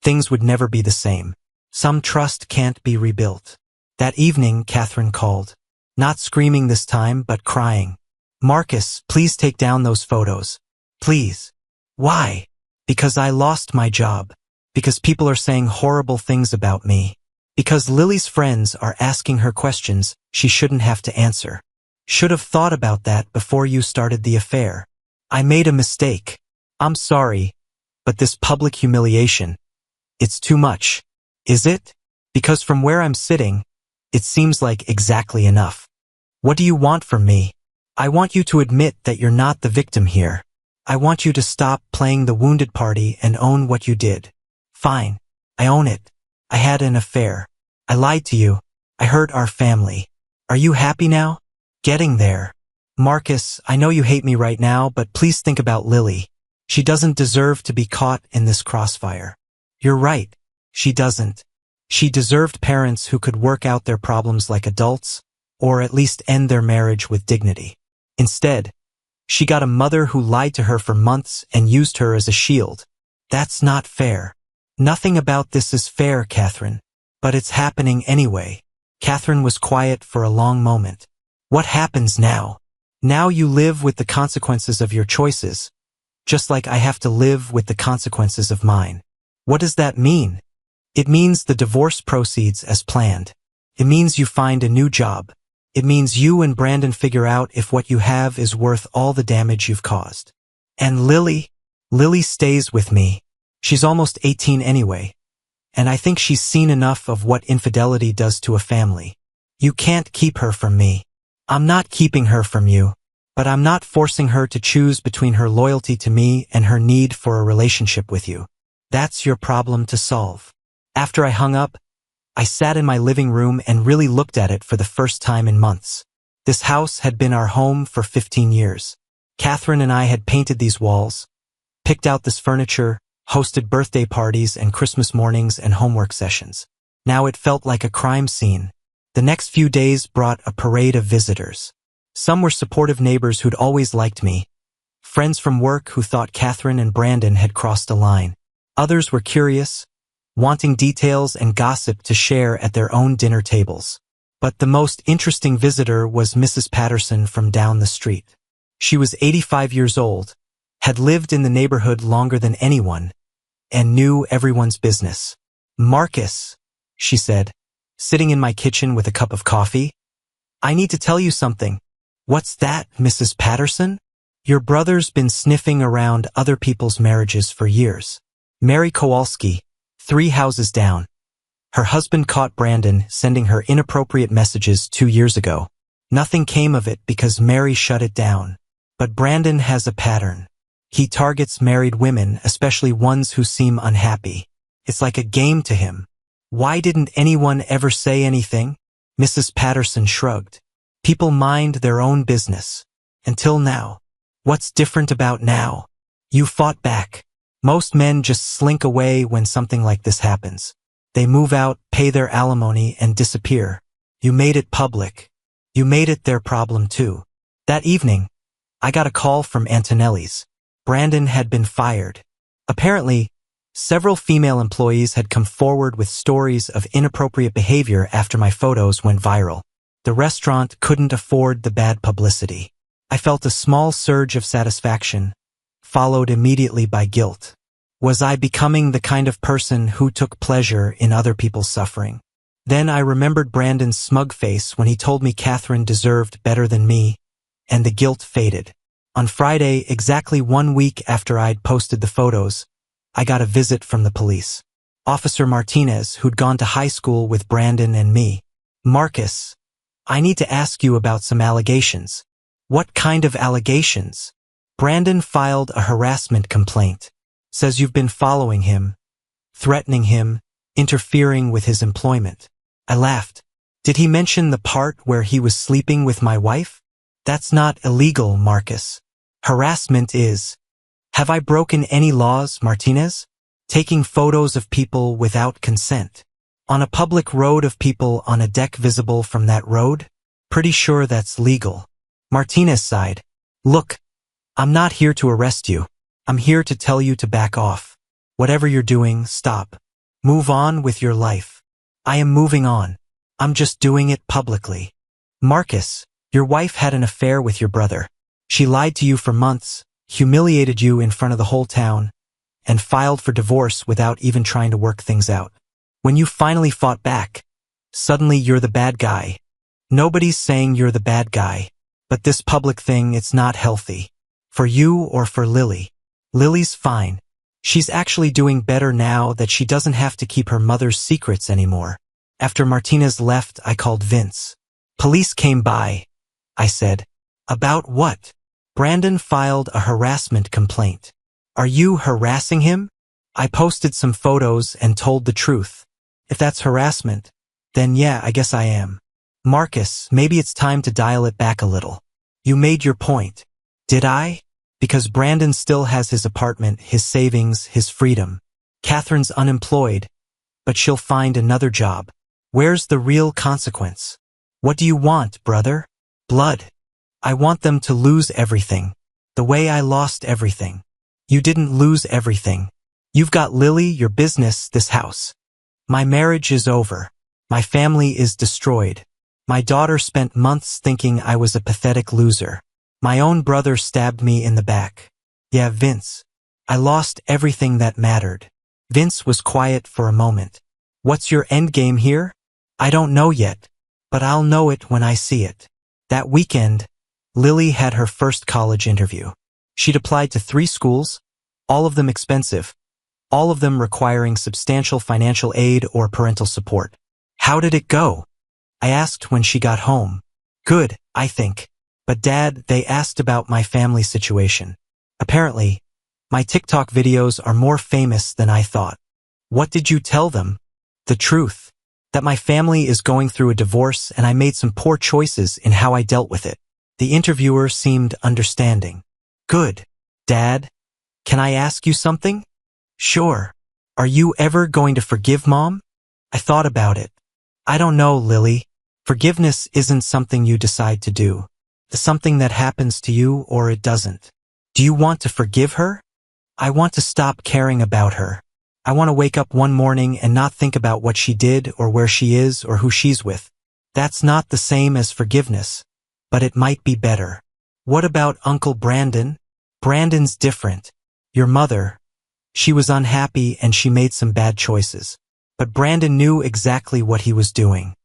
[SPEAKER 1] things would never be the same. Some trust can't be rebuilt. That evening, Catherine called. Not screaming this time, but crying. Marcus, please take down those photos. Please. Why? Because I lost my job. Because people are saying horrible things about me. Because Lily's friends are asking her questions she shouldn't have to answer. Should have thought about that before you started the affair. I made a mistake. I'm sorry, but this public humiliation, it's too much. Is it? Because from where I'm sitting, it seems like exactly enough. What do you want from me? I want you to admit that you're not the victim here. I want you to stop playing the wounded party and own what you did. Fine. I own it. I had an affair. I lied to you. I hurt our family. Are you happy now? Getting there. Marcus, I know you hate me right now, but please think about Lily. She doesn't deserve to be caught in this crossfire. You're right. She doesn't. She deserved parents who could work out their problems like adults, or at least end their marriage with dignity. Instead, she got a mother who lied to her for months and used her as a shield. That's not fair. Nothing about this is fair, Catherine. But it's happening anyway. Catherine was quiet for a long moment. What happens now? Now you live with the consequences of your choices, just like I have to live with the consequences of mine. What does that mean? It means the divorce proceeds as planned. It means you find a new job. It means you and Brandon figure out if what you have is worth all the damage you've caused. And Lily stays with me. She's almost 18 anyway. And I think she's seen enough of what infidelity does to a family. You can't keep her from me. I'm not keeping her from you. But I'm not forcing her to choose between her loyalty to me and her need for a relationship with you. That's your problem to solve. After I hung up, I sat in my living room and really looked at it for the first time in months. This house had been our home for 15 years. Catherine and I had painted these walls, picked out this furniture, hosted birthday parties and Christmas mornings and homework sessions. Now it felt like a crime scene. The next few days brought a parade of visitors. Some were supportive neighbors who'd always liked me, friends from work who thought Catherine and Brandon had crossed a line. Others were curious, wanting details and gossip to share at their own dinner tables. But the most interesting visitor was Mrs. Patterson from down the street. She was 85 years old, had lived in the neighborhood longer than anyone, and knew everyone's business. Marcus, she said, sitting in my kitchen with a cup of coffee. I need to tell you something. What's that, Mrs. Patterson? Your brother's been sniffing around other people's marriages for years. Mary Kowalski, 3 houses down. Her husband caught Brandon sending her inappropriate messages 2 years ago. Nothing came of it because Mary shut it down. But Brandon has a pattern. He targets married women, especially ones who seem unhappy. It's like a game to him. Why didn't anyone ever say anything? Mrs. Patterson shrugged. People mind their own business. Until now. What's different about now? You fought back. Most men just slink away when something like this happens. They move out, pay their alimony, and disappear. You made it public. You made it their problem too. That evening, I got a call from Antonelli's. Brandon had been fired. Apparently, several female employees had come forward with stories of inappropriate behavior after my photos went viral. The restaurant couldn't afford the bad publicity. I felt a small surge of satisfaction, followed immediately by guilt. Was I becoming the kind of person who took pleasure in other people's suffering? Then I remembered Brandon's smug face when he told me Catherine deserved better than me, and the guilt faded. On Friday, exactly 1 week after I'd posted the photos, I got a visit from the police. Officer Martinez, who'd gone to high school with Brandon and me. Marcus, I need to ask you about some allegations. What kind of allegations? Brandon filed a harassment complaint. Says you've been following him, threatening him, interfering with his employment. I laughed. Did he mention the part where he was sleeping with my wife? That's not illegal, Marcus. Harassment is. Have I broken any laws, Martinez? Taking photos of people without consent. On a public road of people on a deck visible from that road? Pretty sure that's legal. Martinez sighed. Look, I'm not here to arrest you. I'm here to tell you to back off. Whatever you're doing, stop. Move on with your life. I am moving on. I'm just doing it publicly. Marcus, your wife had an affair with your brother. She lied to you for months, humiliated you in front of the whole town, and filed for divorce without even trying to work things out. When you finally fought back, suddenly you're the bad guy. Nobody's saying you're the bad guy, but this public thing, it's not healthy. For you or for Lily. Lily's fine. She's actually doing better now that she doesn't have to keep her mother's secrets anymore. After Martinez left, I called Vince. Police came by. I said, about what? Brandon filed a harassment complaint. Are you harassing him? I posted some photos and told the truth. If that's harassment, then yeah, I guess I am. Marcus, maybe it's time to dial it back a little. You made your point. Did I? Because Brandon still has his apartment, his savings, his freedom. Catherine's unemployed, but she'll find another job. Where's the real consequence? What do you want, brother? Blood. I want them to lose everything. The way I lost everything. You didn't lose everything. You've got Lily, your business, this house. My marriage is over. My family is destroyed. My daughter spent months thinking I was a pathetic loser. My own brother stabbed me in the back. Yeah, Vince. I lost everything that mattered. Vince was quiet for a moment. What's your endgame here? I don't know yet, but I'll know it when I see it. That weekend, Lily had her first college interview. She'd applied to 3 schools, all of them expensive, all of them requiring substantial financial aid or parental support. How did it go? I asked when she got home. Good, I think. But Dad, they asked about my family situation. Apparently, my TikTok videos are more famous than I thought. What did you tell them? The truth. That my family is going through a divorce and I made some poor choices in how I dealt with it. The interviewer seemed understanding. Good. Dad, can I ask you something? Sure. Are you ever going to forgive Mom? I thought about it. I don't know, Lily. Forgiveness isn't something you decide to do. It's something that happens to you or it doesn't. Do you want to forgive her? I want to stop caring about her. I want to wake up one morning and not think about what she did or where she is or who she's with. That's not the same as forgiveness, but it might be better. What about Uncle Brandon? Brandon's different. Your mother. She was unhappy and she made some bad choices. But Brandon knew exactly what he was doing.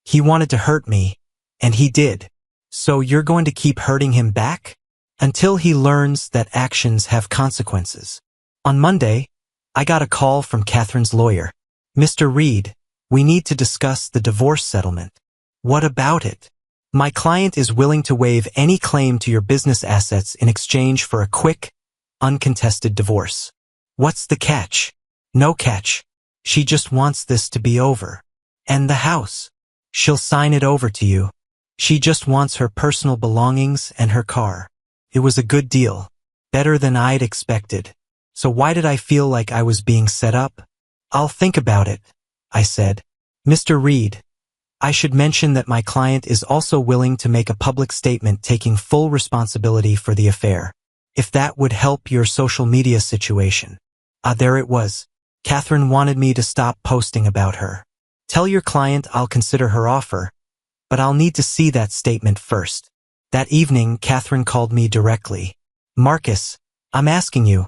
[SPEAKER 1] He wanted to hurt me, and he did. So you're going to keep hurting him back? Until he learns that actions have consequences. On Monday, I got a call from Catherine's lawyer. Mr. Reed, we need to discuss the divorce settlement. What about it? My client is willing to waive any claim to your business assets in exchange for a quick, uncontested divorce. What's the catch? No catch. She just wants this to be over. And the house. She'll sign it over to you. She just wants her personal belongings and her car. It was a good deal. Better than I'd expected. So why did I feel like I was being set up? I'll think about it, I said. Mr. Reed, I should mention that my client is also willing to make a public statement taking full responsibility for the affair. If that would help your social media situation. There it was. Catherine wanted me to stop posting about her. Tell your client I'll consider her offer, but I'll need to see that statement first. That evening, Catherine called me directly. Marcus, I'm asking you.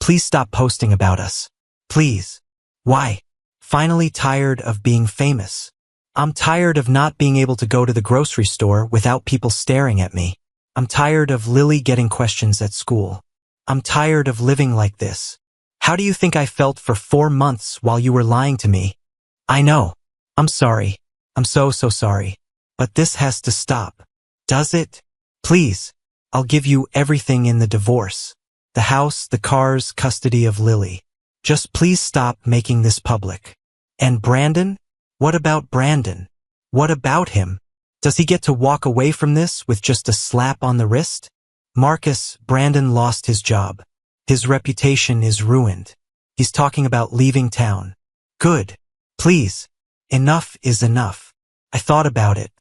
[SPEAKER 1] Please stop posting about us. Please. Why? Finally tired of being famous. I'm tired of not being able to go to the grocery store without people staring at me. I'm tired of Lily getting questions at school. I'm tired of living like this. How do you think I felt for 4 months while you were lying to me? I know. I'm sorry. I'm so sorry. But this has to stop. Does it? Please. I'll give you everything in the divorce. The house, the cars, custody of Lily. Just please stop making this public. And Brandon? What about Brandon? What about him? Does he get to walk away from this with just a slap on the wrist? Marcus, Brandon lost his job. His reputation is ruined. He's talking about leaving town. Good. Please. Enough is enough. I thought about it.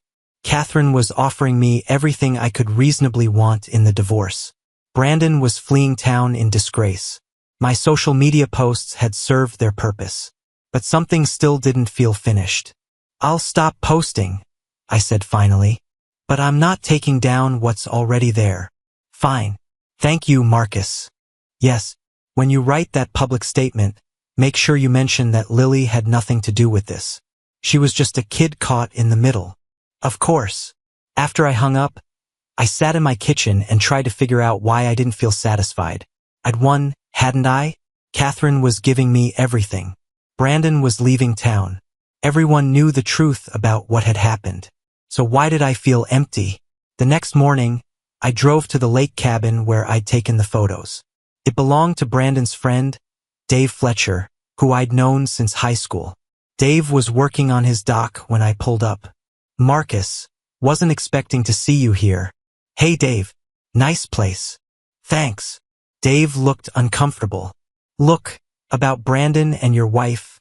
[SPEAKER 1] Catherine was offering me everything I could reasonably want in the divorce. Brandon was fleeing town in disgrace. My social media posts had served their purpose. But something still didn't feel finished. I'll stop posting, I said finally. But I'm not taking down what's already there. Fine. Thank you, Marcus. Yes, when you write that public statement, make sure you mention that Lily had nothing to do with this. She was just a kid caught in the middle. Of course. After I hung up, I sat in my kitchen and tried to figure out why I didn't feel satisfied. I'd won, hadn't I? Catherine was giving me everything. Brandon was leaving town. Everyone knew the truth about what had happened. So why did I feel empty? The next morning, I drove to the lake cabin where I'd taken the photos. It belonged to Brandon's friend, Dave Fletcher, who I'd known since high school. Dave was working on his dock when I pulled up. Marcus, wasn't expecting to see you here. Hey Dave, nice place. Thanks. Dave looked uncomfortable. Look, about Brandon and your wife.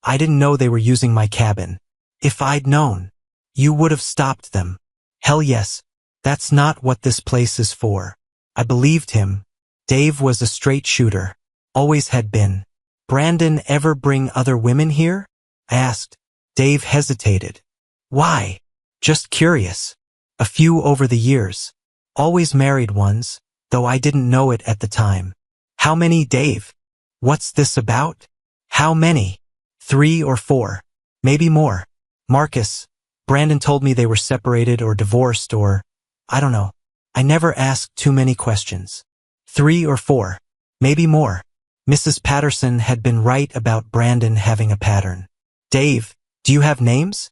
[SPEAKER 1] I didn't know they were using my cabin. If I'd known, you would have stopped them. Hell yes, that's not what this place is for. I believed him. Dave was a straight shooter. Always had been. Brandon ever bring other women here? I asked. Dave hesitated. Why? Just curious. A few over the years. Always married ones, though I didn't know it at the time. How many, Dave? What's this about? How many? 3 or 4. Maybe more. Marcus, Brandon told me they were separated or divorced or, I don't know. I never asked too many questions. 3 or 4. Maybe more. Mrs. Patterson had been right about Brandon having a pattern. Dave, do you have names?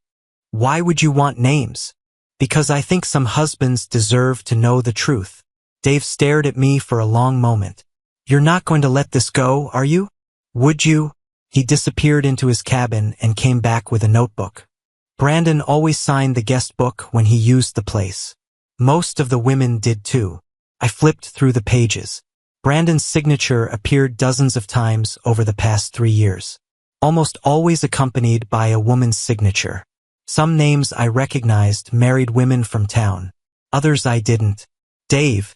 [SPEAKER 1] Why would you want names? Because I think some husbands deserve to know the truth. Dave stared at me for a long moment. You're not going to let this go, are you? Would you? He disappeared into his cabin and came back with a notebook. Brandon always signed the guest book when he used the place. Most of the women did too. I flipped through the pages. Brandon's signature appeared dozens of times over the past 3 years. Almost always accompanied by a woman's signature. Some names I recognized married women from town. Others I didn't. Dave,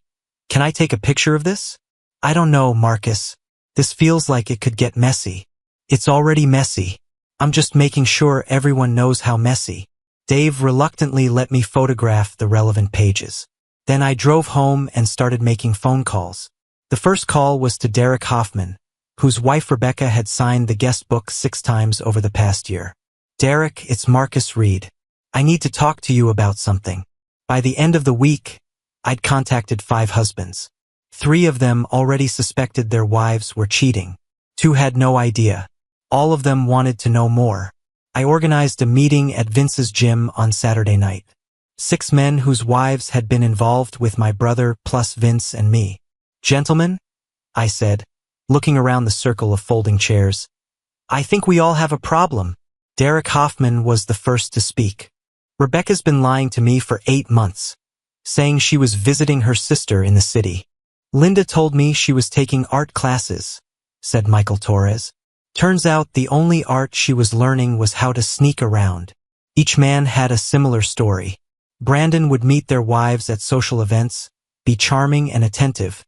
[SPEAKER 1] can I take a picture of this? I don't know, Marcus. This feels like it could get messy. It's already messy. I'm just making sure everyone knows how messy. Dave reluctantly let me photograph the relevant pages. Then I drove home and started making phone calls. The first call was to Derek Hoffman, whose wife Rebecca had signed the guest book 6 times over the past year. Derek, it's Marcus Reed. I need to talk to you about something. By the end of the week, I'd contacted 5 husbands. 3 of them already suspected their wives were cheating. 2 had no idea. All of them wanted to know more. I organized a meeting at Vince's gym on Saturday night. 6 men whose wives had been involved with my brother plus Vince and me. Gentlemen, I said, looking around the circle of folding chairs, I think we all have a problem. Derek Hoffman was the first to speak. Rebecca's been lying to me for 8 months, saying she was visiting her sister in the city. Linda told me she was taking art classes, said Michael Torres. Turns out the only art she was learning was how to sneak around. Each man had a similar story. Brandon would meet their wives at social events, be charming and attentive,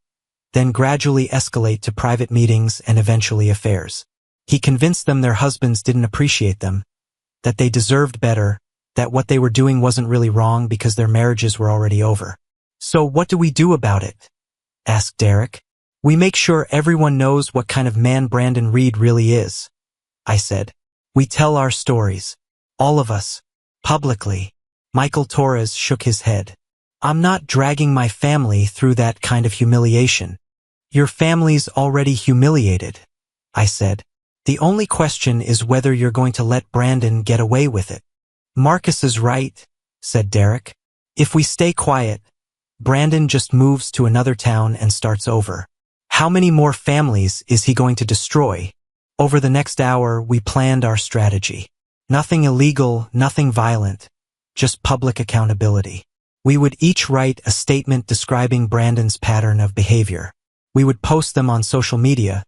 [SPEAKER 1] then gradually escalate to private meetings and eventually affairs. He convinced them their husbands didn't appreciate them, that they deserved better, that what they were doing wasn't really wrong because their marriages were already over. So what do we do about it? Asked Derek. We make sure everyone knows what kind of man Brandon Reed really is, I said. We tell our stories. All of us. Publicly. Michael Torres shook his head. I'm not dragging my family through that kind of humiliation. Your family's already humiliated, I said. The only question is whether you're going to let Brandon get away with it. Marcus is right, said Derek. If we stay quiet, Brandon just moves to another town and starts over. How many more families is he going to destroy? Over the next hour, we planned our strategy. Nothing illegal, nothing violent, just public accountability. We would each write a statement describing Brandon's pattern of behavior. We would post them on social media,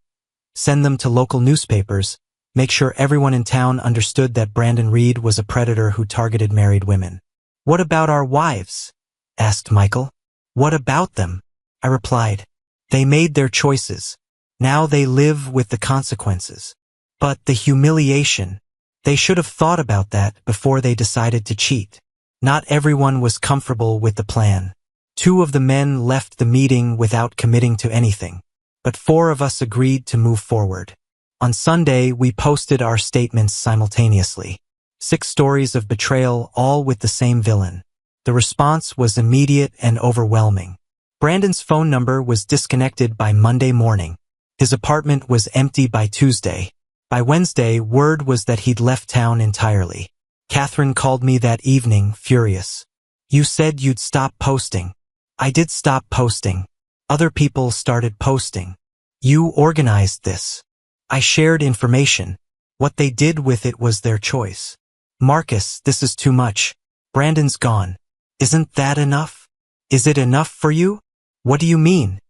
[SPEAKER 1] send them to local newspapers, make sure everyone in town understood that Brandon Reed was a predator who targeted married women. What about our wives? Asked Michael. What about them? I replied. They made their choices. Now they live with the consequences. But the humiliation. They should have thought about that before they decided to cheat. Not everyone was comfortable with the plan. 2 of the men left the meeting without committing to anything. But 4 of us agreed to move forward. On Sunday, we posted our statements simultaneously. 6 stories of betrayal, all with the same villain. The response was immediate and overwhelming. Brandon's phone number was disconnected by Monday morning. His apartment was empty by Tuesday. By Wednesday, word was that he'd left town entirely. Catherine called me that evening, furious. You said you'd stop posting. I did stop posting. Other people started posting. You organized this. I shared information. What they did with it was their choice. Marcus, this is too much. Brandon's gone. Isn't that enough? Is it enough for you? What do you mean?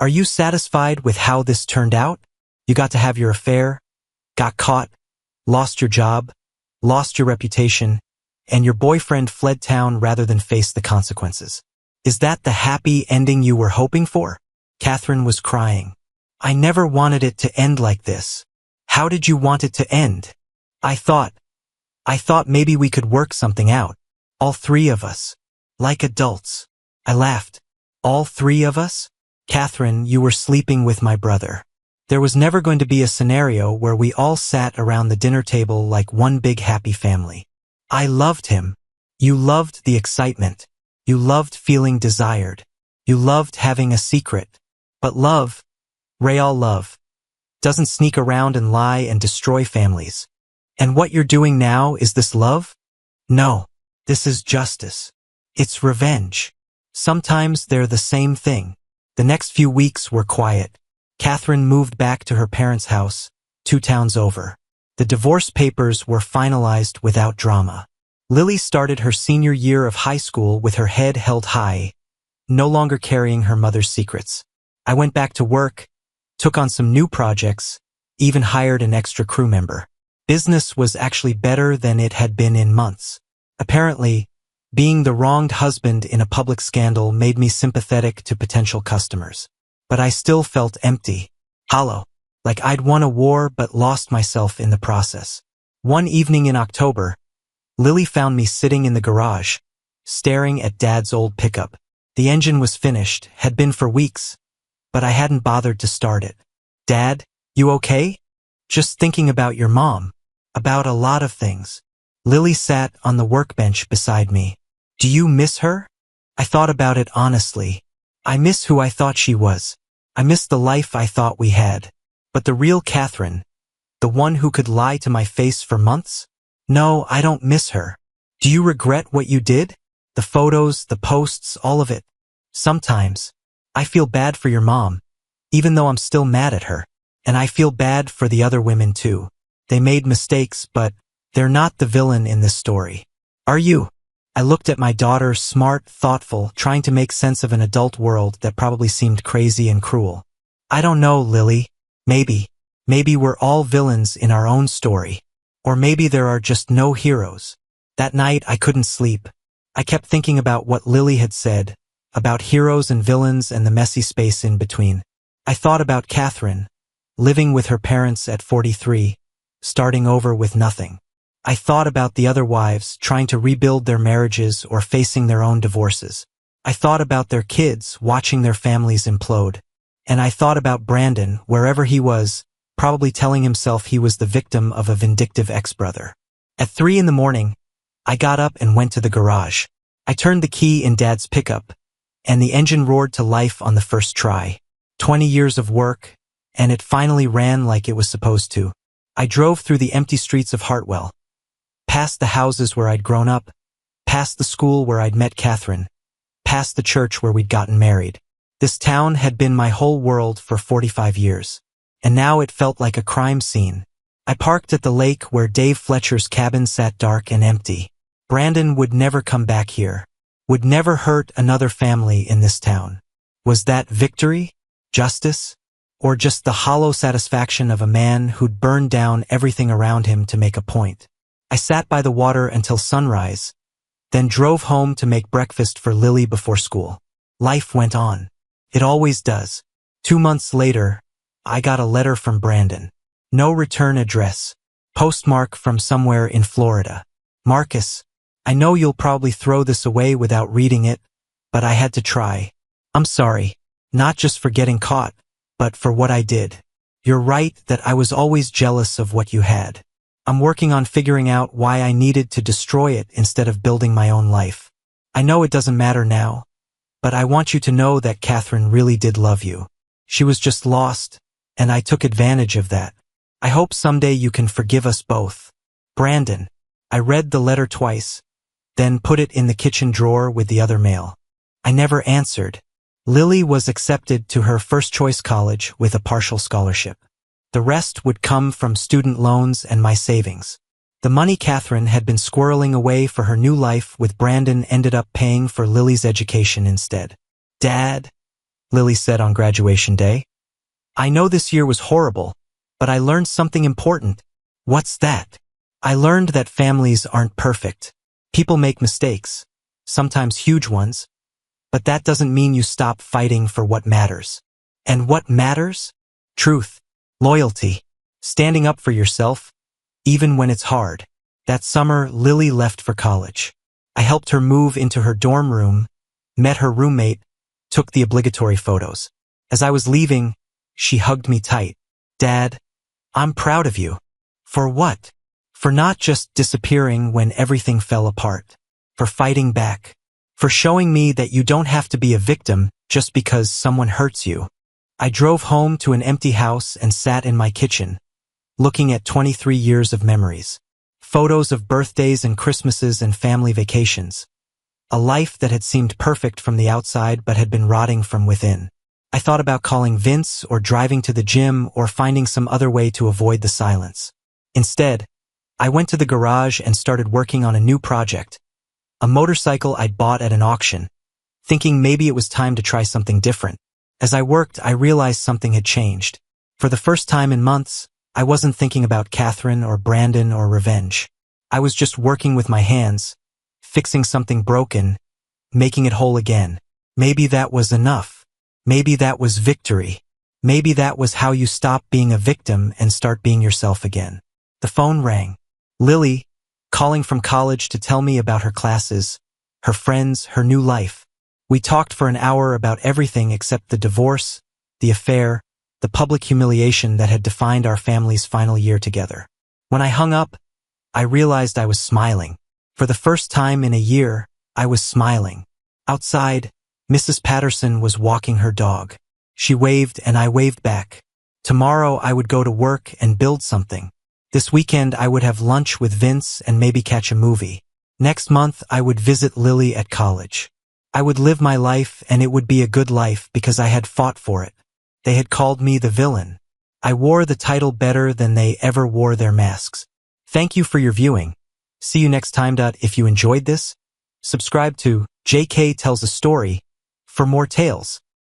[SPEAKER 1] Are you satisfied with how this turned out? You got to have your affair, got caught, lost your job, lost your reputation, and your boyfriend fled town rather than face the consequences. Is that the happy ending you were hoping for? Catherine was crying. I never wanted it to end like this. How did you want it to end? I thought maybe we could work something out. All 3 of us. Like adults. I laughed. All 3 of us? Catherine, you were sleeping with my brother. There was never going to be a scenario where we all sat around the dinner table like one big happy family. I loved him. You loved the excitement. You loved feeling desired. You loved having a secret. But love, real love, doesn't sneak around and lie and destroy families. And what you're doing now, is this love? No, this is justice. It's revenge. Sometimes they're the same thing. The next few weeks were quiet. Catherine moved back to her parents' house, 2 towns over. The divorce papers were finalized without drama. Lily started her senior year of high school with her head held high, no longer carrying her mother's secrets. I went back to work, took on some new projects, even hired an extra crew member. Business was actually better than it had been in months. Apparently, being the wronged husband in a public scandal made me sympathetic to potential customers. But I still felt empty, hollow, like I'd won a war but lost myself in the process. One evening in October, Lily found me sitting in the garage, staring at Dad's old pickup. The engine was finished, had been for weeks, but I hadn't bothered to start it. Dad, you okay? Just thinking about your mom. About a lot of things. Lily sat on the workbench beside me. Do you miss her? I thought about it honestly. I miss who I thought she was. I miss the life I thought we had. But the real Catherine, the one who could lie to my face for months? No, I don't miss her. Do you regret what you did? The photos, the posts, all of it. Sometimes. I feel bad for your mom, even though I'm still mad at her. And I feel bad for the other women too. They made mistakes, but they're not the villain in this story. Are you? I looked at my daughter, smart, thoughtful, trying to make sense of an adult world that probably seemed crazy and cruel. I don't know, Lily. Maybe we're all villains in our own story. Or maybe there are just no heroes. That night I couldn't sleep. I kept thinking about what Lily had said, about heroes and villains and the messy space in between. I thought about Catherine, living with her parents at 43, starting over with nothing. I thought about the other wives trying to rebuild their marriages or facing their own divorces. I thought about their kids watching their families implode. And I thought about Brandon, wherever he was, probably telling himself he was the victim of a vindictive ex-brother. At 3 in the morning, I got up and went to the garage. I turned the key in Dad's pickup, and the engine roared to life on the first try. 20 years of work, and it finally ran like it was supposed to. I drove through the empty streets of Hartwell, past the houses where I'd grown up, past the school where I'd met Catherine, past the church where we'd gotten married. This town had been my whole world for 45 years, and now it felt like a crime scene. I parked at the lake where Dave Fletcher's cabin sat dark and empty. Brandon would never come back here, would never hurt another family in this town. Was that victory? Justice? Or just the hollow satisfaction of a man who'd burned down everything around him to make a point? I sat by the water until sunrise, then drove home to make breakfast for Lily before school. Life went on. It always does. 2 months later, I got a letter from Brandon. No return address. Postmark from somewhere in Florida. Marcus, I know you'll probably throw this away without reading it, but I had to try. I'm sorry, not just for getting caught, but for what I did. You're right that I was always jealous of what you had. I'm working on figuring out why I needed to destroy it instead of building my own life. I know it doesn't matter now, but I want you to know that Catherine really did love you. She was just lost, and I took advantage of that. I hope someday you can forgive us both. Brandon. I read the letter twice, then put it in the kitchen drawer with the other mail. I never answered. Lily was accepted to her first-choice college with a partial scholarship. The rest would come from student loans and my savings. The money Catherine had been squirreling away for her new life with Brandon ended up paying for Lily's education instead. Dad, Lily said on graduation day, I know this year was horrible, but I learned something important. What's that? I learned that families aren't perfect. People make mistakes, sometimes huge ones, but that doesn't mean you stop fighting for what matters. And what matters? Truth, loyalty, standing up for yourself, even when it's hard. That summer, Lily left for college. I helped her move into her dorm room, met her roommate, took the obligatory photos. As I was leaving, she hugged me tight. Dad, I'm proud of you. For what? For not just disappearing when everything fell apart. For fighting back. For showing me that you don't have to be a victim just because someone hurts you. I drove home to an empty house and sat in my kitchen, looking at 23 years of memories. Photos of birthdays and Christmases and family vacations. A life that had seemed perfect from the outside but had been rotting from within. I thought about calling Vince or driving to the gym or finding some other way to avoid the silence. Instead, I went to the garage and started working on a new project. A motorcycle I'd bought at an auction, thinking maybe it was time to try something different. As I worked, I realized something had changed. For the first time in months, I wasn't thinking about Catherine or Brandon or revenge. I was just working with my hands, fixing something broken, making it whole again. Maybe that was enough. Maybe that was victory. Maybe that was how you stop being a victim and start being yourself again. The phone rang. Lily, calling from college to tell me about her classes, her friends, her new life. We talked for an hour about everything except the divorce, the affair, the public humiliation that had defined our family's final year together. When I hung up, I realized I was smiling. For the first time in a year, I was smiling. Outside, Mrs. Patterson was walking her dog. She waved and I waved back. Tomorrow I would go to work and build something. This weekend I would have lunch with Vince and maybe catch a movie. Next month I would visit Lily at college. I would live my life and it would be a good life because I had fought for it. They had called me the villain. I wore the title better than they ever wore their masks. Thank you for your viewing. See you next time. If you enjoyed this, subscribe to JK Tells a Story for more tales.